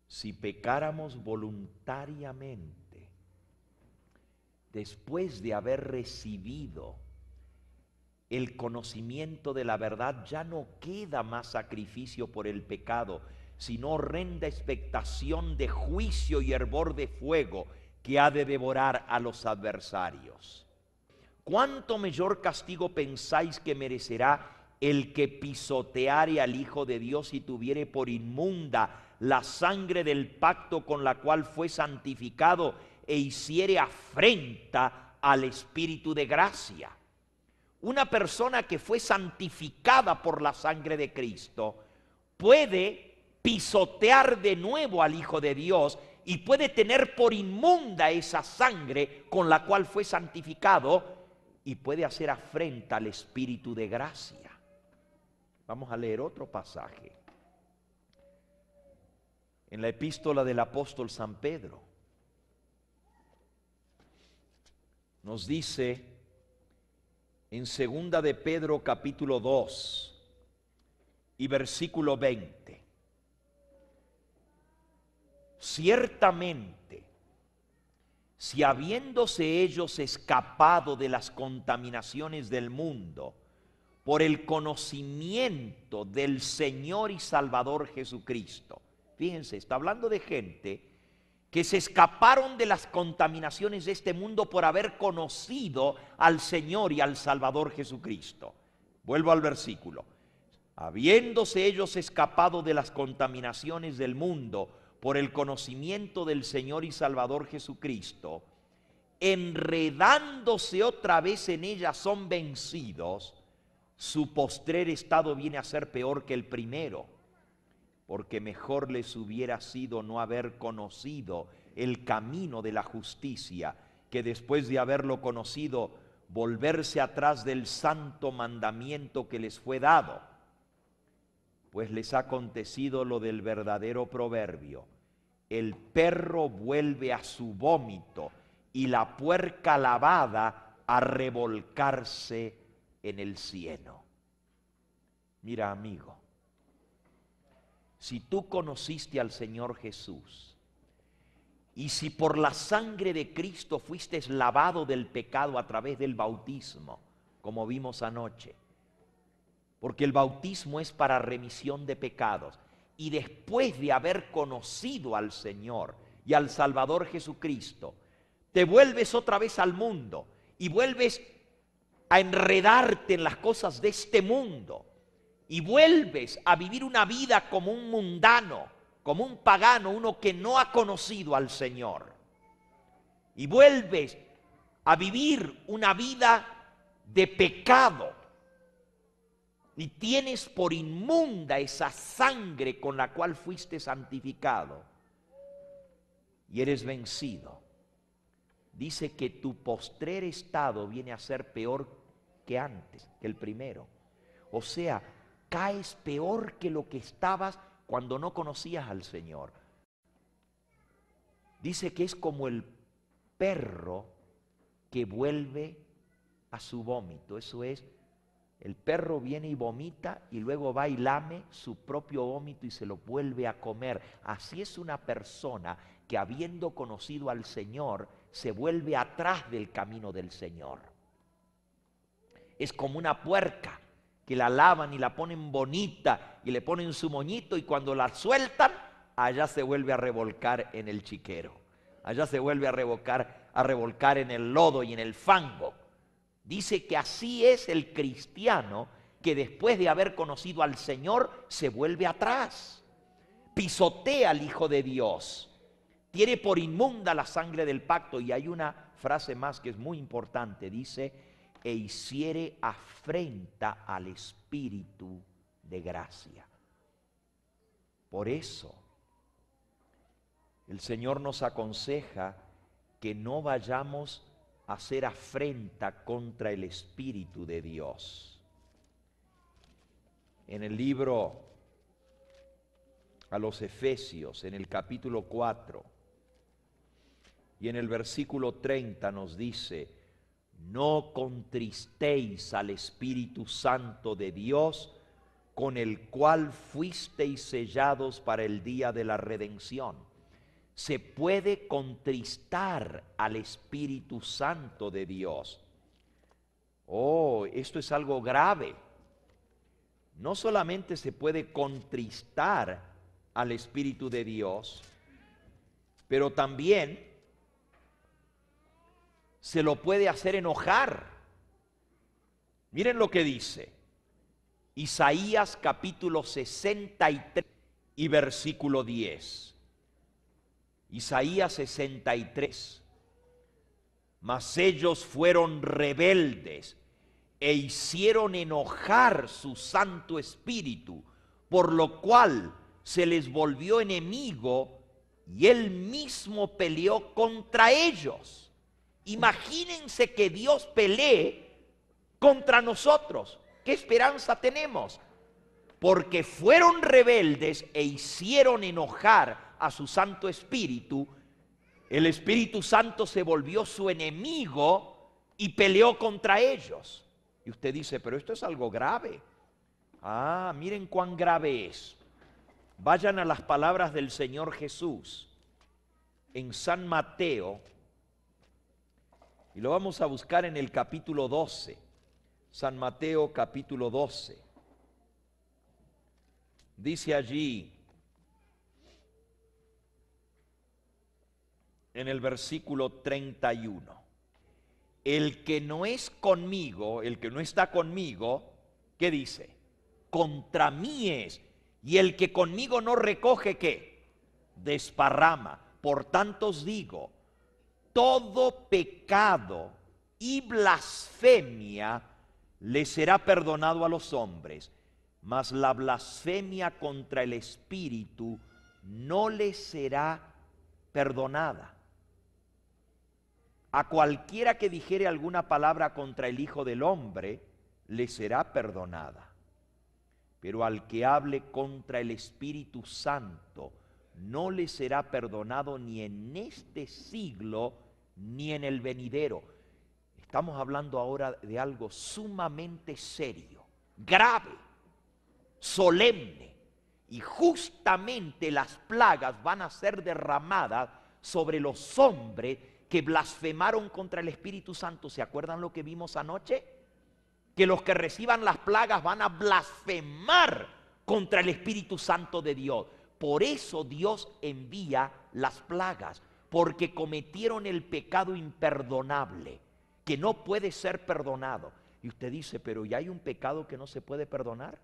Si pecáramos voluntariamente, después de haber recibido el conocimiento de la verdad, ya no queda más sacrificio por el pecado, sino horrenda expectación de juicio y hervor de fuego que ha de devorar a los adversarios. ¿Cuánto mayor castigo pensáis que merecerá el que pisoteare al Hijo de Dios y tuviere por inmunda la sangre del pacto con la cual fue santificado e hiciere afrenta al Espíritu de gracia? Una persona que fue santificada por la sangre de Cristo puede pisotear de nuevo al Hijo de Dios y puede tener por inmunda esa sangre con la cual fue santificado y puede hacer afrenta al Espíritu de gracia. Vamos a leer otro pasaje. En la epístola del apóstol San Pedro nos dice en segunda de Pedro capítulo 2, y versículo 20. Ciertamente, si habiéndose ellos escapado de las contaminaciones del mundo por el conocimiento del Señor y Salvador Jesucristo, fíjense, está hablando de gente que se escaparon de las contaminaciones de este mundo por haber conocido al Señor y al Salvador Jesucristo. Vuelvo al versículo. Habiéndose ellos escapado de las contaminaciones del mundo por el conocimiento del Señor y Salvador Jesucristo, enredándose otra vez en ellas son vencidos, su postrer estado viene a ser peor que el primero, porque mejor les hubiera sido no haber conocido el camino de la justicia, que después de haberlo conocido, volverse atrás del santo mandamiento que les fue dado. Pues les ha acontecido lo del verdadero proverbio: el perro vuelve a su vómito y la puerca lavada a revolcarse en el cieno. Mira, amigo, si tú conociste al Señor Jesús y si por la sangre de Cristo fuiste lavado del pecado a través del bautismo, como vimos anoche, porque el bautismo es para remisión de pecados, y después de haber conocido al Señor y al Salvador Jesucristo, te vuelves otra vez al mundo y vuelves a enredarte en las cosas de este mundo y vuelves a vivir una vida como un mundano, como un pagano, uno que no ha conocido al Señor, y vuelves a vivir una vida de pecado, y tienes por inmunda esa sangre con la cual fuiste santificado, y eres vencido, dice que tu postrer estado viene a ser peor que antes, que el primero. O sea, caes peor que lo que estabas cuando no conocías al Señor. Dice que es como el perro que vuelve a su vómito. Eso es, el perro viene y vomita y luego va y lame su propio vómito y se lo vuelve a comer. Así es una persona que, habiendo conocido al Señor, se vuelve atrás del camino del Señor. Es como una puerca que la lavan y la ponen bonita y le ponen su moñito, y cuando la sueltan, allá se vuelve a revolcar en el chiquero. Allá se vuelve a revolcar en el lodo y en el fango. Dice que así es el cristiano que después de haber conocido al Señor se vuelve atrás, pisotea al Hijo de Dios, tiene por inmunda la sangre del pacto. Y hay una frase más que es muy importante, dice: e hiciere afrenta al Espíritu de gracia. Por eso el Señor nos aconseja que no vayamos a hacer afrenta contra el Espíritu de Dios. En el libro a los Efesios, en el capítulo 4 y en el versículo 30 nos dice: no contristéis al Espíritu Santo de Dios, con el cual fuisteis sellados para el día de la redención. Se puede contristar al Espíritu Santo de Dios. Oh, esto es algo grave. No solamente se puede contristar al Espíritu de Dios, pero también se lo puede hacer enojar. Miren lo que dice Isaías capítulo 63 y versículo 10. Isaías 63. Mas ellos fueron rebeldes e hicieron enojar su Santo Espíritu, por lo cual se les volvió enemigo y él mismo peleó contra ellos. Imagínense que Dios pelee contra nosotros. ¿Qué esperanza tenemos? Porque fueron rebeldes e hicieron enojar a su Santo Espíritu. El Espíritu Santo se volvió su enemigo y peleó contra ellos. Y usted dice: pero esto es algo grave. Ah, miren cuán grave es. Vayan a las palabras del Señor Jesús en San Mateo, y lo vamos a buscar en el capítulo 12. San Mateo capítulo 12. Dice allí, en el versículo 31, el que no es conmigo, el que no está conmigo, ¿qué dice? Contra mí es. Y el que conmigo no recoge, ¿qué? Desparrama. Por tanto os digo, todo pecado y blasfemia le será perdonado a los hombres, mas la blasfemia contra el Espíritu no le será perdonada. A cualquiera que dijere alguna palabra contra el Hijo del Hombre, le será perdonada. Pero al que hable contra el Espíritu Santo, no le será perdonado ni en este siglo, ni en el venidero. Estamos hablando ahora de algo sumamente serio, grave, solemne. Y justamente las plagas van a ser derramadas sobre los hombres que blasfemaron contra el Espíritu Santo. ¿Se acuerdan lo que vimos anoche? Que los que reciban las plagas van a blasfemar contra el Espíritu Santo de Dios. Por eso Dios envía las plagas, porque cometieron el pecado imperdonable, que no puede ser perdonado. Y usted dice, pero ¿ya hay un pecado que no se puede perdonar?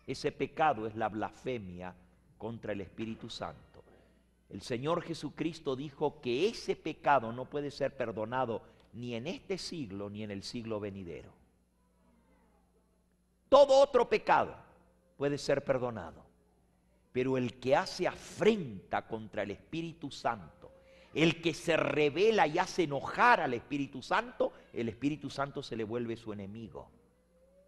Ese pecado es la blasfemia contra el Espíritu Santo. El Señor Jesucristo dijo que ese pecado no puede ser perdonado ni en este siglo ni en el siglo venidero. Todo otro pecado puede ser perdonado, pero el que hace afrenta contra el Espíritu Santo, el que se revela y hace enojar al Espíritu Santo, el Espíritu Santo se le vuelve su enemigo.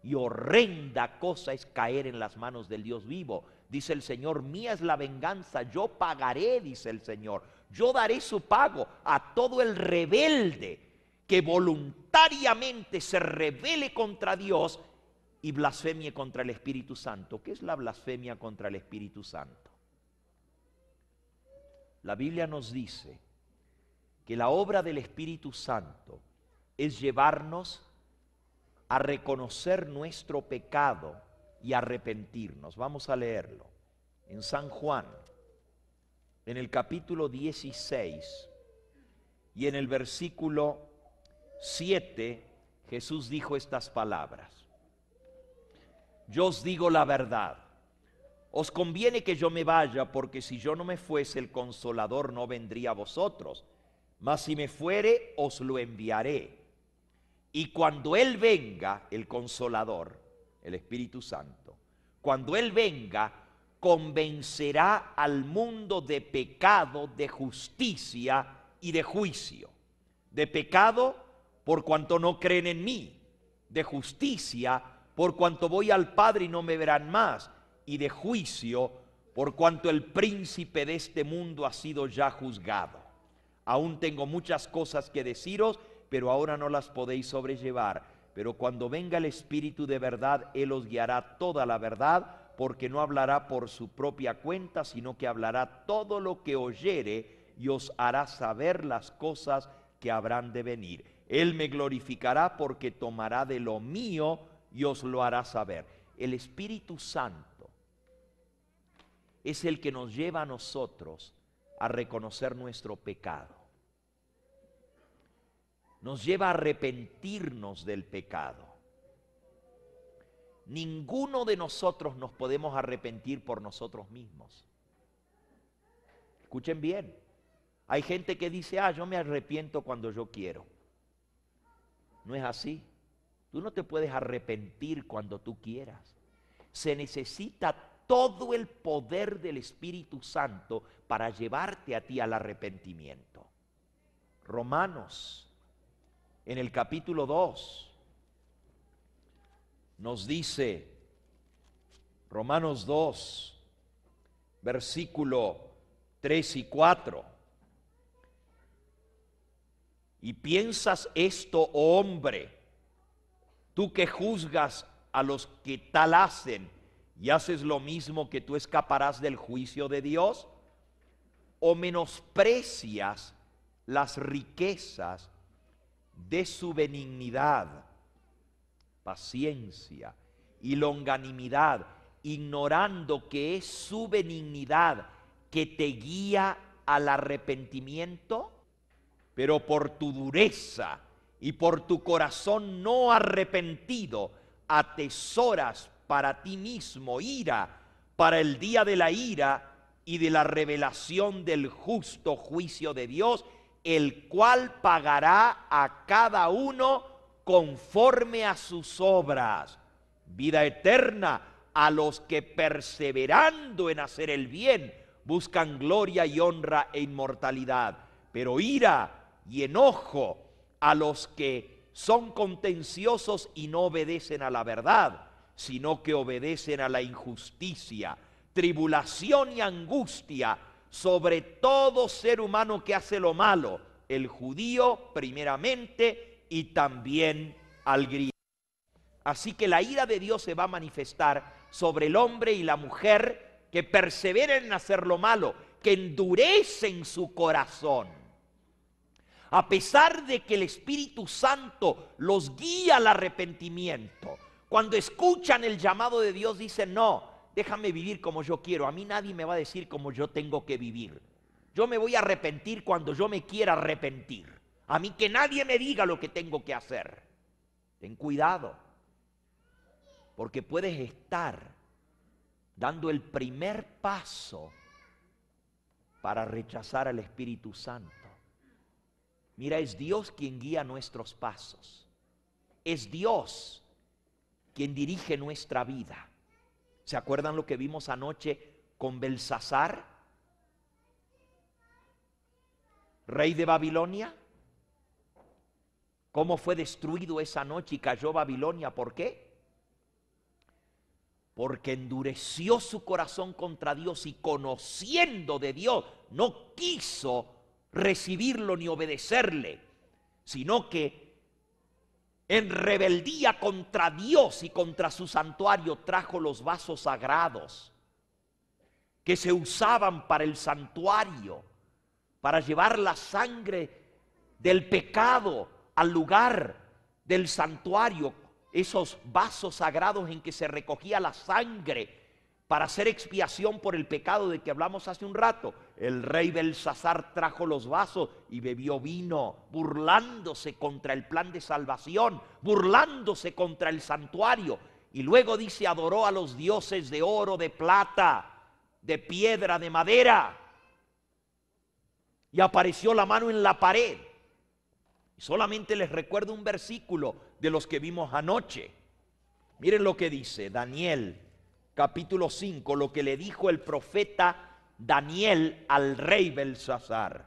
Y horrenda cosa es caer en las manos del Dios vivo. Dice el Señor, mía es la venganza, yo pagaré, dice el Señor. Yo daré su pago a todo el rebelde que voluntariamente se rebele contra Dios y blasfemie contra el Espíritu Santo. ¿Qué es la blasfemia contra el Espíritu Santo? La Biblia nos dice que la obra del Espíritu Santo es llevarnos a reconocer nuestro pecado y arrepentirnos. Vamos a leerlo en San Juan, en el capítulo 16 y en el versículo 7, Jesús dijo estas palabras: yo os digo la verdad, os conviene que yo me vaya, porque si yo no me fuese, el Consolador no vendría a vosotros, mas si me fuere, os lo enviaré. Y cuando Él venga, el Consolador, el Espíritu Santo, cuando Él venga, convencerá al mundo de pecado, de justicia y de juicio. De pecado, por cuanto no creen en mí; de justicia, por cuanto voy al Padre y no me verán más; y de juicio, por cuanto el príncipe de este mundo ha sido ya juzgado. Aún tengo muchas cosas que deciros, pero ahora no las podéis sobrellevar. Pero cuando venga el Espíritu de verdad, Él os guiará toda la verdad, porque no hablará por su propia cuenta, sino que hablará todo lo que oyere y os hará saber las cosas que habrán de venir. Él me glorificará, porque tomará de lo mío y os lo hará saber. El Espíritu Santo es el que nos lleva a nosotros a reconocer nuestro pecado. Nos lleva a arrepentirnos del pecado. Ninguno de nosotros nos podemos arrepentir por nosotros mismos. Escuchen bien. Hay gente que dice, yo me arrepiento cuando yo quiero. No es así. Tú no te puedes arrepentir cuando tú quieras. Se necesita todo el poder del Espíritu Santo para llevarte a ti al arrepentimiento. Romanos, en el capítulo 2, nos dice, Romanos 2, versículo 3 y 4. ¿Y piensas esto, oh hombre? tú que juzgas a los que tal hacen y haces lo mismo, que tú escaparás del juicio de Dios? ¿O menosprecias las riquezas de su benignidad, paciencia y longanimidad, ignorando que es su benignidad que te guía al arrepentimiento? Pero por tu dureza y por tu corazón no arrepentido, atesoras para ti mismo ira para el día de la ira y de la revelación del justo juicio de Dios, el cual pagará a cada uno conforme a sus obras. Vida eterna a los que, perseverando en hacer el bien, buscan gloria y honra e inmortalidad. Pero ira y enojo a los que son contenciosos y no obedecen a la verdad, sino que obedecen a la injusticia. Tribulación y angustia sobre todo ser humano que hace lo malo, el judío primeramente y también al griego. Así que la ira de Dios se va a manifestar sobre el hombre y la mujer que perseveren en hacer lo malo, que endurecen su corazón. A pesar de que el Espíritu Santo los guía al arrepentimiento, cuando escuchan el llamado de Dios dicen: no, déjame vivir como yo quiero, a mí nadie me va a decir cómo yo tengo que vivir. Yo me voy a arrepentir cuando yo me quiera arrepentir. A mí que nadie me diga lo que tengo que hacer. Ten cuidado, porque puedes estar dando el primer paso para rechazar al Espíritu Santo. Mira, es Dios quien guía nuestros pasos. Es Dios quien dirige nuestra vida. ¿Se acuerdan lo que vimos anoche con Belsasar, rey de Babilonia? ¿Cómo fue destruido esa noche y cayó Babilonia? ¿Por qué? Porque endureció su corazón contra Dios y, conociendo de Dios, no quiso recibirlo ni obedecerle, sino que en rebeldía contra Dios y contra su santuario trajo los vasos sagrados que se usaban para el santuario, para llevar la sangre del pecado al lugar del santuario, esos vasos sagrados en que se recogía la sangre para hacer expiación por el pecado de que hablamos hace un rato. El rey Belsasar trajo los vasos y bebió vino, burlándose contra el plan de salvación, burlándose contra el santuario. Y luego dice: adoró a los dioses de oro, de plata, de piedra, de madera. Y apareció la mano en la pared. Y solamente les recuerdo un versículo de los que vimos anoche. Miren lo que dice Daniel capítulo 5, lo que le dijo el profeta Daniel al rey Belsasar.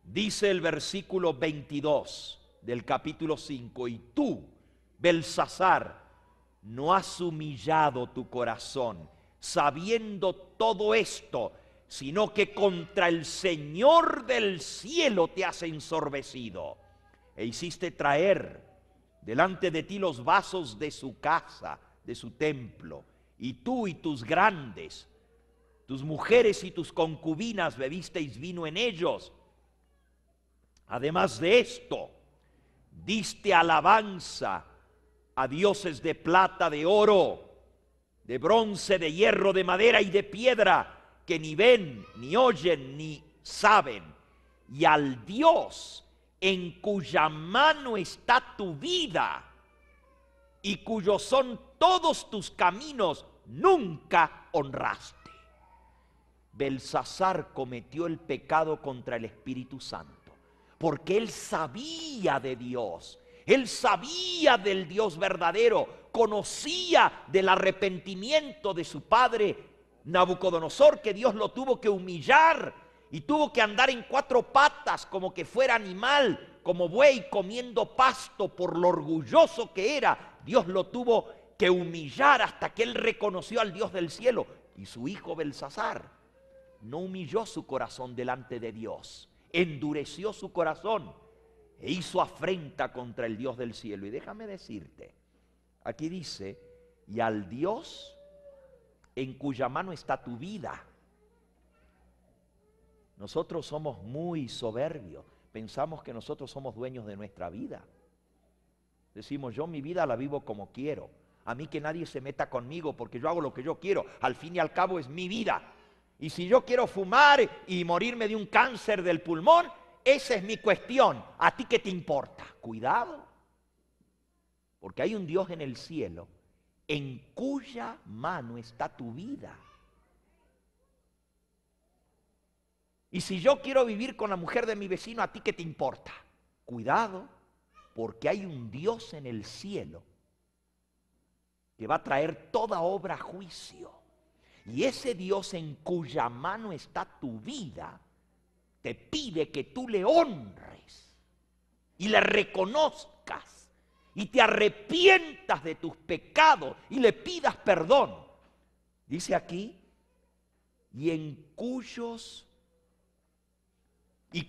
Dice el versículo 22 del capítulo 5: y tú, Belsasar, no has humillado tu corazón sabiendo todo esto, sino que contra el Señor del cielo te has ensorbecido, e hiciste traer delante de ti los vasos de su casa, de su templo, y tú y tus grandes, tus mujeres y tus concubinas bebisteis vino en ellos. Además de esto, diste alabanza a dioses de plata, de oro, de bronce, de hierro, de madera y de piedra, que ni ven, ni oyen, ni saben, y al Dios en cuya mano está tu vida y cuyos son todos tus caminos, nunca honraste. Belsasar cometió el pecado contra el Espíritu Santo, porque él sabía de Dios, él sabía del Dios verdadero, conocía del arrepentimiento de su padre Nabucodonosor, que Dios lo tuvo que humillar y tuvo que andar en cuatro patas como que fuera animal, como buey comiendo pasto por lo orgulloso que era. Dios lo tuvo que humillar hasta que él reconoció al Dios del cielo. Y su hijo Belsasar no humilló su corazón delante de Dios, endureció su corazón. e hizo afrenta contra el Dios del cielo. Y déjame decirte, aquí dice, y al Dios en cuya mano está tu vida. Nosotros somos muy soberbios, pensamos que nosotros somos dueños de nuestra vida. Decimos, yo mi vida la vivo como quiero, a mí que nadie se meta conmigo porque yo hago lo que yo quiero, al fin y al cabo es mi vida. Y si yo quiero fumar y morirme de un cáncer del pulmón, esa es mi cuestión. ¿A ti qué te importa? Cuidado, porque hay un Dios en el cielo en cuya mano está tu vida. Y si yo quiero vivir con la mujer de mi vecino, ¿a ti qué te importa? Cuidado, porque hay un Dios en el cielo que va a traer toda obra a juicio. Y ese Dios en cuya mano está tu vida, te pide que tú le honres y le reconozcas y te arrepientas de tus pecados y le pidas perdón. Dice aquí, y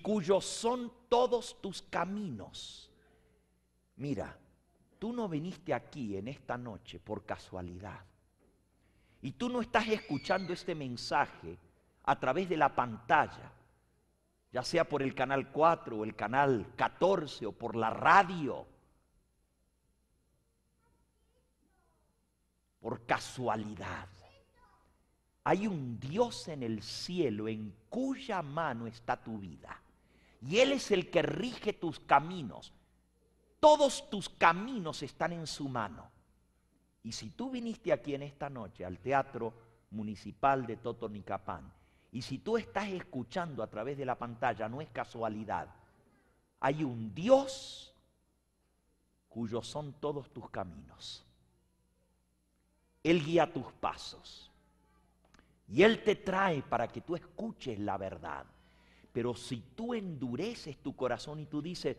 cuyos son todos tus caminos. Mira, tú no viniste aquí en esta noche por casualidad. Y tú no estás escuchando este mensaje a través de la pantalla, ya sea por el canal 4 o el canal 14 o por la radio, por casualidad. Hay un Dios en el cielo en cuya mano está tu vida. Y Él es el que rige tus caminos. Todos tus caminos están en su mano. Y si tú viniste aquí en esta noche al Teatro Municipal de Totonicapán, y si tú estás escuchando a través de la pantalla, no es casualidad. Hay un Dios cuyos son todos tus caminos. Él guía tus pasos. Y Él te trae para que tú escuches la verdad. Pero si tú endureces tu corazón y tú dices,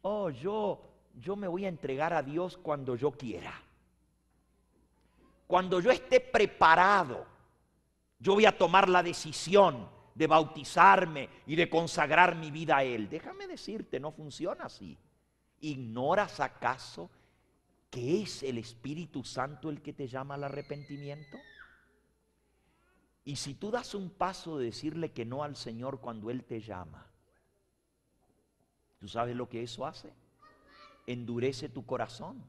oh, yo me voy a entregar a Dios cuando yo quiera. Cuando yo esté preparado, yo voy a tomar la decisión de bautizarme y de consagrar mi vida a Él. Déjame decirte, no funciona así. ¿Ignoras acaso que es el Espíritu Santo el que te llama al arrepentimiento? Y si tú das un paso de decirle que no al Señor cuando Él te llama, ¿tú sabes lo que eso hace? Endurece tu corazón.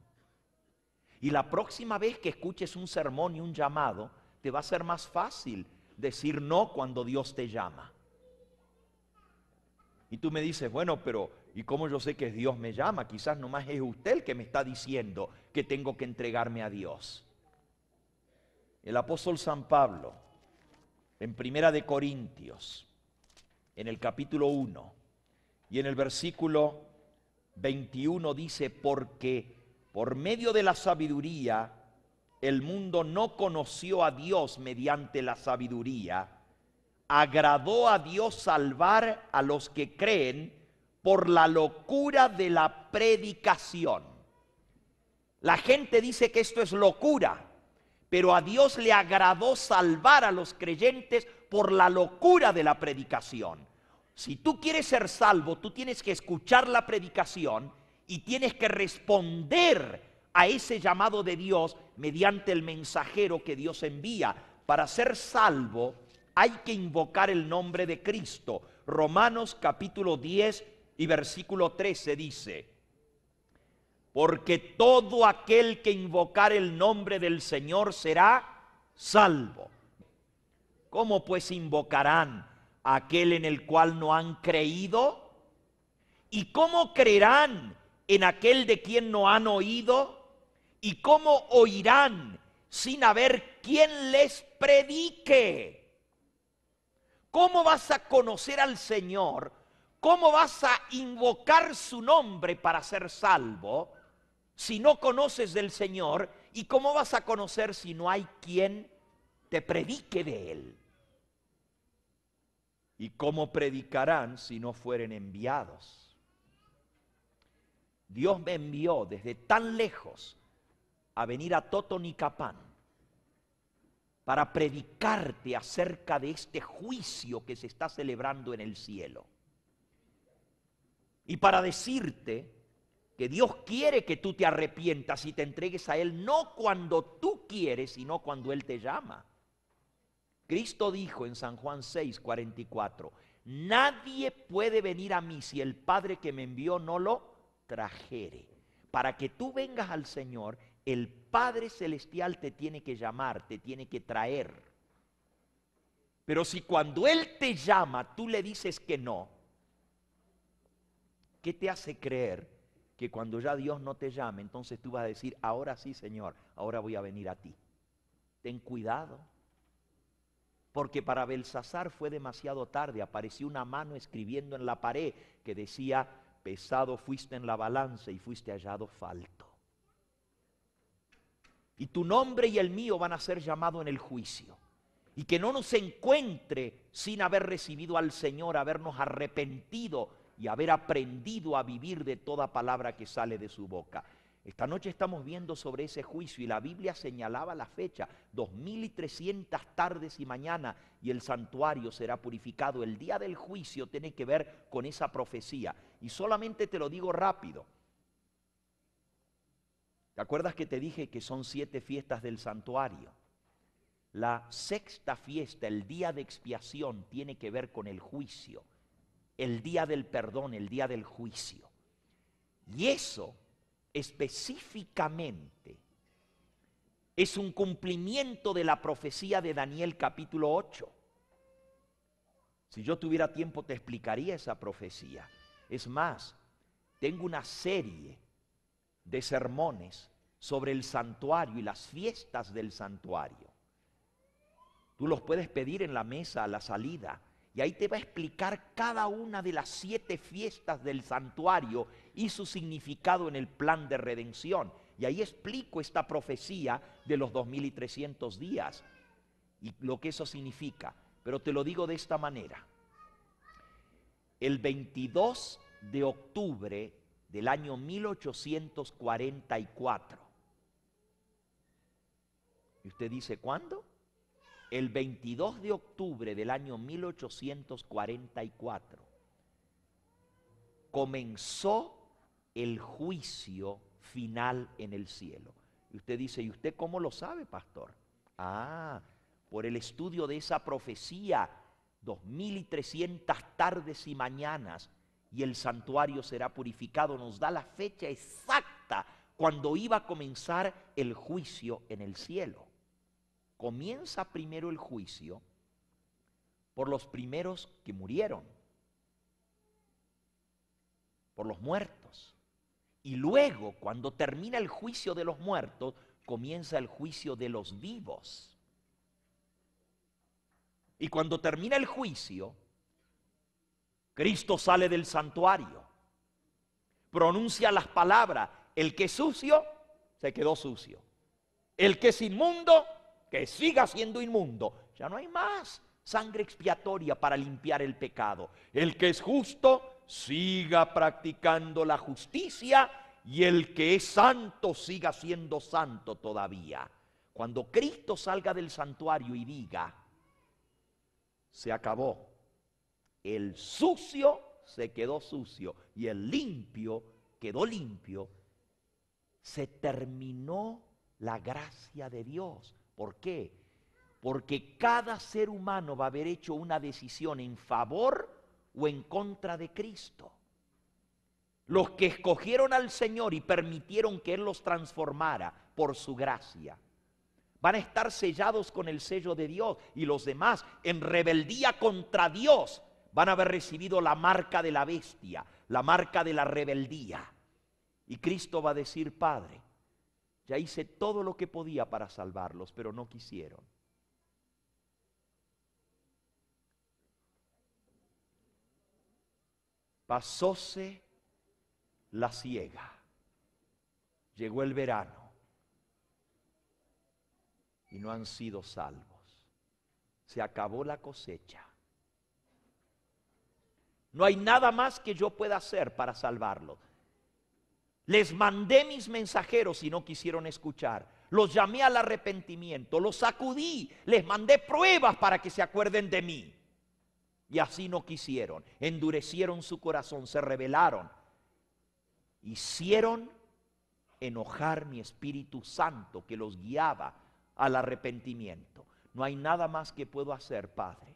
Y la próxima vez que escuches un sermón y un llamado, te va a ser más fácil decir no cuando Dios te llama. Y tú me dices, bueno, pero ¿y cómo yo sé que Dios me llama? Quizás nomás es usted el que me está diciendo que tengo que entregarme a Dios. El apóstol San Pablo, en Primera de Corintios, en el capítulo 1 y en el versículo 21 dice, porque por medio de la sabiduría el mundo no conoció a Dios mediante la sabiduría, agradó a Dios salvar a los que creen por la locura de la predicación. La gente dice que esto es locura, pero a Dios le agradó salvar a los creyentes por la locura de la predicación. Si tú quieres ser salvo, tú tienes que escuchar la predicación y tienes que responder a ese llamado de Dios mediante el mensajero que Dios envía. Para ser salvo hay que invocar el nombre de Cristo. Romanos capítulo 10 y versículo 13 dice, porque todo aquel que invocar el nombre del Señor será salvo. ¿Cómo pues invocarán a aquel en el cual no han creído? ¿Y cómo creerán en aquel de quien no han oído? ¿Y cómo oirán sin haber quien les predique? ¿Cómo vas a conocer al Señor? ¿Cómo vas a invocar su nombre para ser salvo si no conoces del Señor? ¿Y cómo vas a conocer si no hay quien te predique de Él? ¿Y cómo predicarán si no fueren enviados? Dios me envió desde tan lejos a venir a Totonicapán para predicarte acerca de este juicio que se está celebrando en el cielo. y para decirte que Dios quiere que tú te arrepientas y te entregues a Él, no cuando tú quieres, sino cuando Él te llama. Cristo dijo en San Juan 6:44, nadie puede venir a mí si el Padre que me envió no lo trajere. Para que tú vengas al Señor, el Padre Celestial te tiene que llamar, te tiene que traer. Pero si cuando Él te llama, tú le dices que no, ¿qué te hace creer que cuando ya Dios no te llame, entonces tú vas a decir, ahora sí, Señor, ahora voy a venir a ti? Ten cuidado, porque para Belsasar fue demasiado tarde. Apareció una mano escribiendo en la pared que decía, pesado fuiste en la balanza y fuiste hallado falto. Y tu nombre y el mío van a ser llamados en el juicio. Y que no nos encuentre sin haber recibido al Señor, habernos arrepentido y haber aprendido a vivir de toda palabra que sale de su boca. Esta noche estamos viendo sobre ese juicio y la Biblia señalaba la fecha, 2300 tardes y mañana, y el santuario será purificado. El día del juicio tiene que ver con esa profecía. Y solamente te lo digo rápido. ¿Te acuerdas que te dije que son 7 fiestas del santuario? La sexta fiesta, el día de expiación, tiene que ver con el juicio. El día del perdón, el día del juicio. Y eso específicamente es un cumplimiento de la profecía de Daniel capítulo 8. Si yo tuviera tiempo te explicaría esa profecía. Es más, tengo una serie de sermones sobre el santuario y las fiestas del santuario. Tú los puedes pedir en la mesa a la salida. Y ahí te va a explicar cada una de las 7 fiestas del santuario y su significado en el plan de redención. Y ahí explico esta profecía de los 2300 días y lo que eso significa. Pero te lo digo de esta manera. El 22 de octubre del año 1844. Y usted dice, ¿cuándo? El 22 de octubre del año 1844 comenzó el juicio final en el cielo. Y usted dice, ¿y usted cómo lo sabe, pastor? Ah, por el estudio de esa profecía, 2300 tardes y mañanas, y el santuario será purificado. Nos da la fecha exacta cuando iba a comenzar el juicio en el cielo. Comienza primero el juicio por los primeros que murieron, por los muertos. Y luego, cuando termina el juicio de los muertos, comienza el juicio de los vivos. Y cuando termina el juicio, Cristo sale del santuario, pronuncia las palabras, el que es sucio, se quedó sucio. El que es inmundo, que siga siendo inmundo. Ya no hay más sangre expiatoria para limpiar el pecado. El que es justo, siga practicando la justicia, y el que es santo, siga siendo santo todavía. Cuando Cristo salga del santuario y diga, se acabó, el sucio se quedó sucio y el limpio quedó limpio, se terminó la gracia de Dios. ¿Por qué? Porque cada ser humano va a haber hecho una decisión en favor o en contra de Cristo. Los que escogieron al Señor y permitieron que Él los transformara por su gracia, van a estar sellados con el sello de Dios, y los demás, en rebeldía contra Dios, van a haber recibido la marca de la bestia, la marca de la rebeldía. Y Cristo va a decir, Padre, ya hice todo lo que podía para salvarlos, pero no quisieron. Pasóse la siega, llegó el verano y no han sido salvos. Se acabó la cosecha. No hay nada más que yo pueda hacer para salvarlos. Les mandé mis mensajeros y no quisieron escuchar. Los llamé al arrepentimiento, los sacudí, les mandé pruebas para que se acuerden de mí. Y así no quisieron, endurecieron su corazón, se rebelaron, hicieron enojar mi Espíritu Santo que los guiaba al arrepentimiento. No hay nada más que puedo hacer, Padre.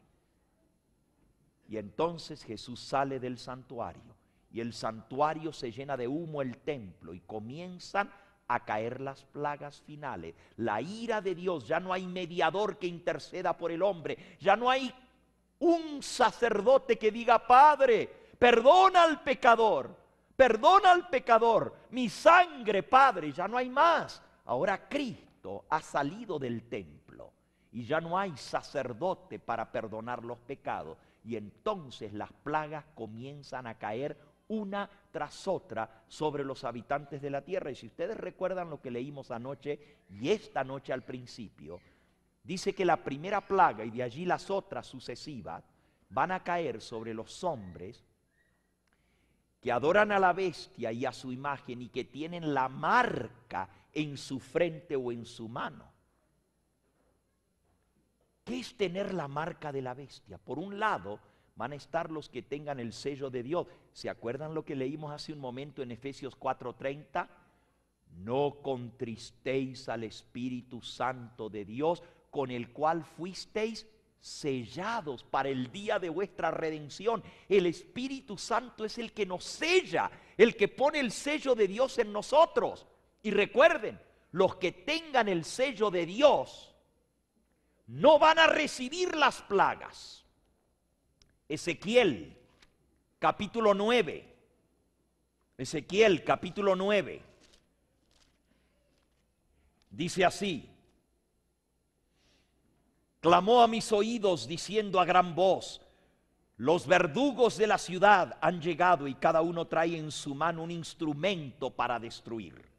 Y entonces Jesús sale del santuario y el santuario se llena de humo, el templo, y comienzan a caer las plagas finales. La ira de Dios, ya no hay mediador que interceda por el hombre, ya no hay un sacerdote que diga: Padre, perdona al pecador, mi sangre, Padre, ya no hay más. Ahora Cristo ha salido del templo y ya no hay sacerdote para perdonar los pecados. Y entonces las plagas comienzan a caer una tras otra sobre los habitantes de la tierra. Y si ustedes recuerdan lo que leímos anoche y esta noche al principio, dice que la primera plaga y de allí las otras sucesivas van a caer sobre los hombres que adoran a la bestia y a su imagen y que tienen la marca en su frente o en su mano. ¿Qué es tener la marca de la bestia? Por un lado, van a estar los que tengan el sello de Dios. ¿Se acuerdan lo que leímos hace un momento en Efesios 4:30? No contristéis al Espíritu Santo de Dios, con el cual fuisteis sellados para el día de vuestra redención. El Espíritu Santo es el que nos sella, el que pone el sello de Dios en nosotros. Y recuerden, los que tengan el sello de Dios no van a recibir las plagas. Ezequiel capítulo 9. Ezequiel capítulo 9. Dice así: clamó a mis oídos diciendo a gran voz: los verdugos de la ciudad han llegado y cada uno trae en su mano un instrumento para destruir.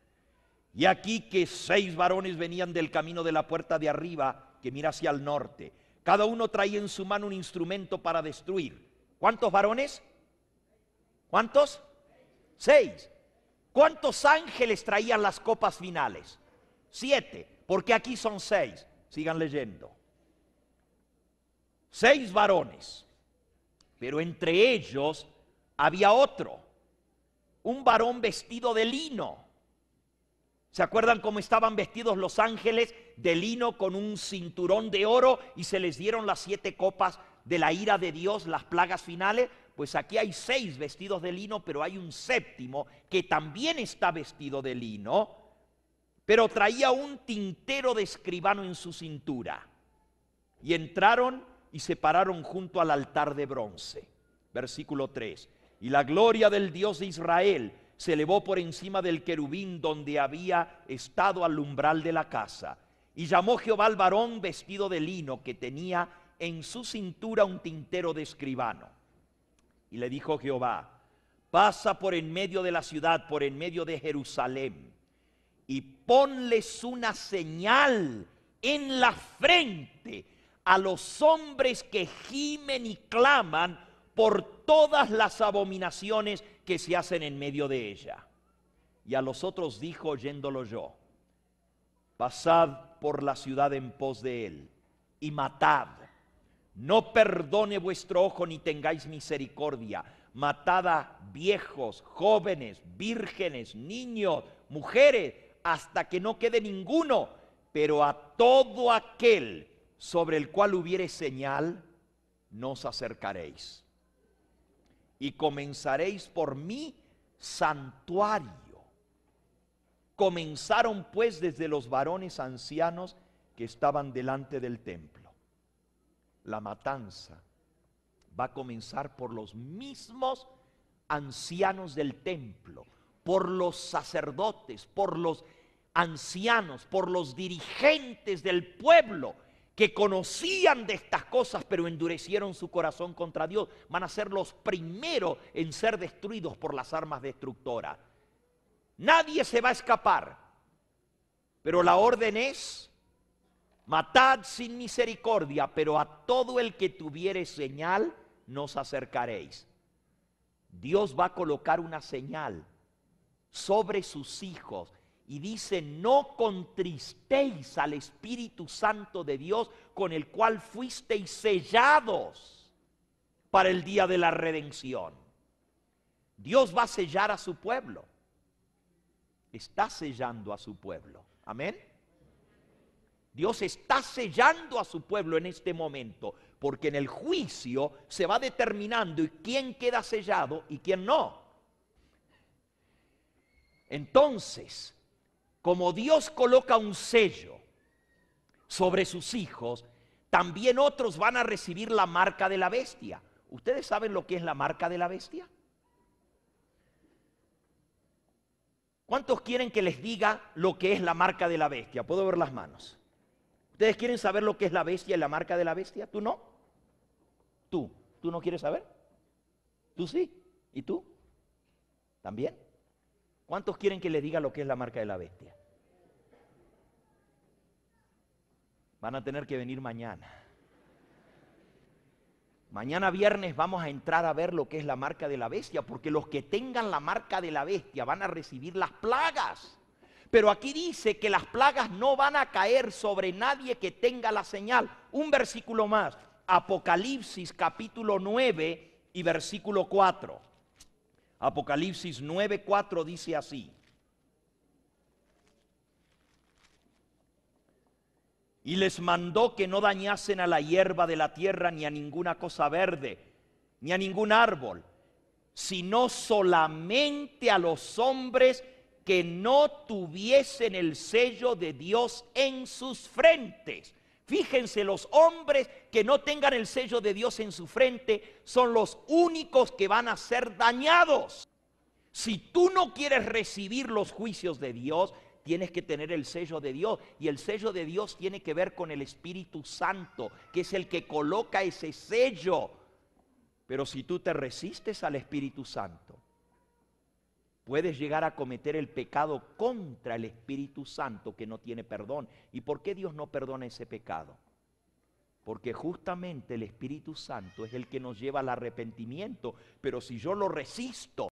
Y aquí que 6 varones venían del camino de la puerta de arriba, que mira hacia el norte. Cada uno traía en su mano un instrumento para destruir. ¿Cuántos varones? ¿Cuántos? 6. ¿Cuántos ángeles traían las copas finales? 7, porque aquí son 6. Sigan leyendo. 6 varones, pero entre ellos había otro, un varón vestido de lino. ¿Se acuerdan cómo estaban vestidos los ángeles? De lino, con un cinturón de oro, y se les dieron las 7 copas de la ira de Dios, las plagas finales. Pues aquí hay 6 vestidos de lino, pero hay un 7º que también está vestido de lino, pero traía un tintero de escribano en su cintura. Y entraron y se pararon junto al altar de bronce. Versículo 3. Y la gloria del Dios de Israel se elevó por encima del querubín donde había estado al umbral de la casa. Y llamó Jehová al varón vestido de lino que tenía en su cintura un tintero de escribano. Y le dijo Jehová: pasa por en medio de la ciudad, por en medio de Jerusalén, y ponles una señal en la frente a los hombres que gimen y claman por todas las abominaciones que se hacen en medio de ella. Y a los otros dijo, oyéndolo yo: pasad por la ciudad en pos de él y matad. No perdone vuestro ojo ni tengáis misericordia. Matad a viejos, jóvenes, vírgenes, niños, mujeres, hasta que no quede ninguno. Pero a todo aquel sobre el cual hubiere señal, no os acercaréis. Y comenzaréis por mi santuario. Comenzaron pues desde los varones ancianos que estaban delante del templo. La matanza va a comenzar por los mismos ancianos del templo, por los sacerdotes, por los ancianos, por los dirigentes del pueblo que conocían de estas cosas, pero endurecieron su corazón contra Dios. Van a ser los primeros en ser destruidos por las armas destructoras. Nadie se va a escapar, pero la orden es: matad sin misericordia, pero a todo el que tuviere señal, no os acercaréis. Dios va a colocar una señal sobre sus hijos. Y dice: no contristéis al Espíritu Santo de Dios, con el cual fuisteis sellados para el día de la redención. Dios va a sellar a su pueblo. Está sellando a su pueblo. Amén. Dios está sellando a su pueblo en este momento, porque en el juicio se va determinando quién queda sellado y quién no. Entonces, como Dios coloca un sello sobre sus hijos, también otros van a recibir la marca de la bestia. ¿Ustedes saben lo que es la marca de la bestia? ¿Cuántos quieren que les diga lo que es la marca de la bestia? ¿Puedo ver las manos? ¿Ustedes quieren saber lo que es la bestia y la marca de la bestia? ¿Tú no? ¿Tú no quieres saber? ¿Tú sí? ¿Y tú? ¿También? ¿Cuántos quieren que les diga lo que es la marca de la bestia? Van a tener que venir mañana. Mañana viernes vamos a entrar a ver lo que es la marca de la bestia, porque los que tengan la marca de la bestia van a recibir las plagas. Pero aquí dice que las plagas no van a caer sobre nadie que tenga la señal. Un versículo más, Apocalipsis capítulo 9 y versículo 4. Apocalipsis 9:4 dice así: y les mandó que no dañasen a la hierba de la tierra, ni a ninguna cosa verde, ni a ningún árbol, sino solamente a los hombres que no tuviesen el sello de Dios en sus frentes. Fíjense, los hombres que no tengan el sello de Dios en su frente son los únicos que van a ser dañados. Si tú no quieres recibir los juicios de Dios, tienes que tener el sello de Dios. Y el sello de Dios tiene que ver con el Espíritu Santo, que es el que coloca ese sello. Pero si tú te resistes al Espíritu Santo, puedes llegar a cometer el pecado contra el Espíritu Santo, que no tiene perdón. ¿Y por qué Dios no perdona ese pecado? Porque justamente el Espíritu Santo es el que nos lleva al arrepentimiento. Pero si yo lo resisto,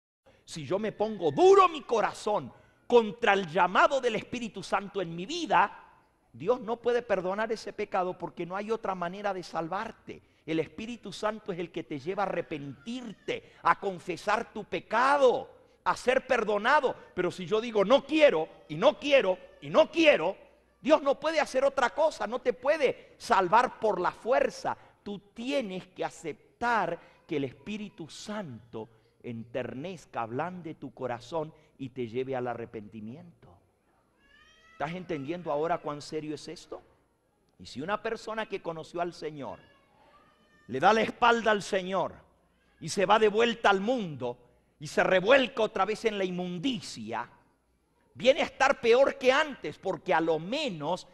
si yo me pongo duro mi corazón contra el llamado del Espíritu Santo en mi vida, Dios no puede perdonar ese pecado, porque no hay otra manera de salvarte. El Espíritu Santo es el que te lleva a arrepentirte, a confesar tu pecado, a ser perdonado. Pero si yo digo no quiero, y no quiero, y no quiero, Dios no puede hacer otra cosa, no te puede salvar por la fuerza. Tú tienes que aceptar que el Espíritu Santo enternezca, ablande tu corazón y te lleve al arrepentimiento. ¿Estás entendiendo ahora cuán serio es esto? Y si una persona que conoció al Señor le da la espalda al Señor y se va de vuelta al mundo y se revuelca otra vez en la inmundicia, viene a estar peor que antes, porque a lo menos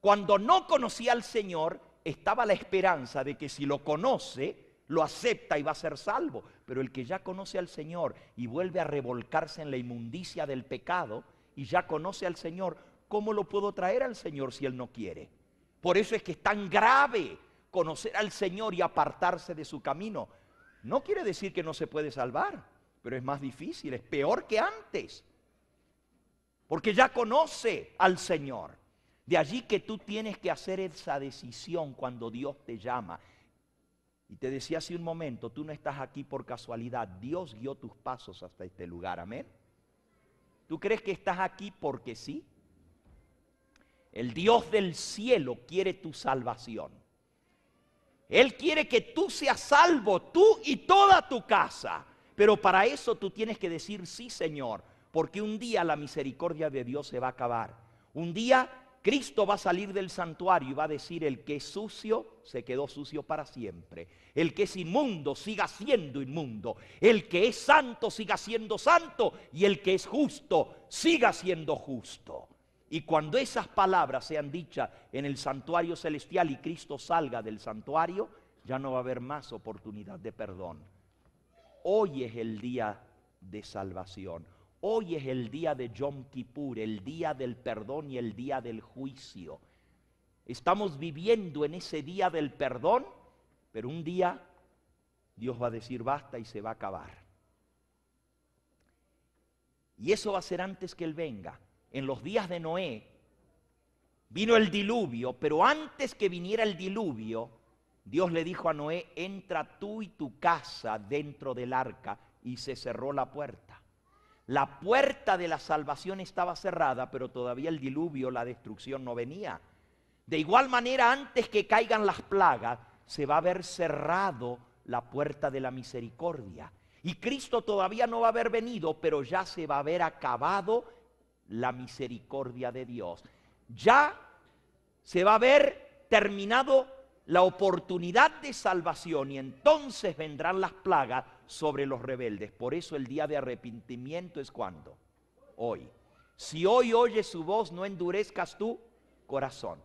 cuando no conocía al Señor estaba la esperanza de que si lo conoce, lo acepta y va a ser salvo. Pero el que ya conoce al Señor y vuelve a revolcarse en la inmundicia del pecado y ya conoce al Señor, ¿cómo lo puedo traer al Señor si Él no quiere? Por eso es que es tan grave conocer al Señor y apartarse de su camino. No quiere decir que no se puede salvar, pero es más difícil, es peor que antes, porque ya conoce al Señor. De allí que tú tienes que hacer esa decisión cuando Dios te llama. Y te decía hace un momento, tú no estás aquí por casualidad. Dios guió tus pasos hasta este lugar, amén. ¿Tú crees que estás aquí porque sí? El Dios del cielo quiere tu salvación. Él quiere que tú seas salvo, tú y toda tu casa. Pero para eso tú tienes que decir sí, Señor, porque un día la misericordia de Dios se va a acabar. Un día Cristo va a salir del santuario y va a decir: el que es sucio, se quedó sucio para siempre. El que es inmundo, siga siendo inmundo. El que es santo, siga siendo santo. Y el que es justo, siga siendo justo. Y cuando esas palabras sean dichas en el santuario celestial y Cristo salga del santuario, ya no va a haber más oportunidad de perdón. Hoy es el día de salvación. Hoy es el día de Yom Kippur, el día del perdón y el día del juicio. Estamos viviendo en ese día del perdón, pero un día Dios va a decir basta y se va a acabar. Y eso va a ser antes que Él venga. En los días de Noé vino el diluvio, pero antes que viniera el diluvio, Dios le dijo a Noé, entra tú y tu casa dentro del arca, y se cerró la puerta. La puerta de la salvación estaba cerrada, pero todavía el diluvio, la destrucción no venía. De igual manera, antes que caigan las plagas, se va a haber cerrado la puerta de la misericordia. Y Cristo todavía no va a haber venido, pero ya se va a haber acabado la misericordia de Dios. Ya se va a haber terminado la oportunidad de salvación, y entonces vendrán las plagas sobre los rebeldes. Por eso el día de arrepentimiento es cuando, hoy. Si hoy oyes su voz, no endurezcas tu corazón.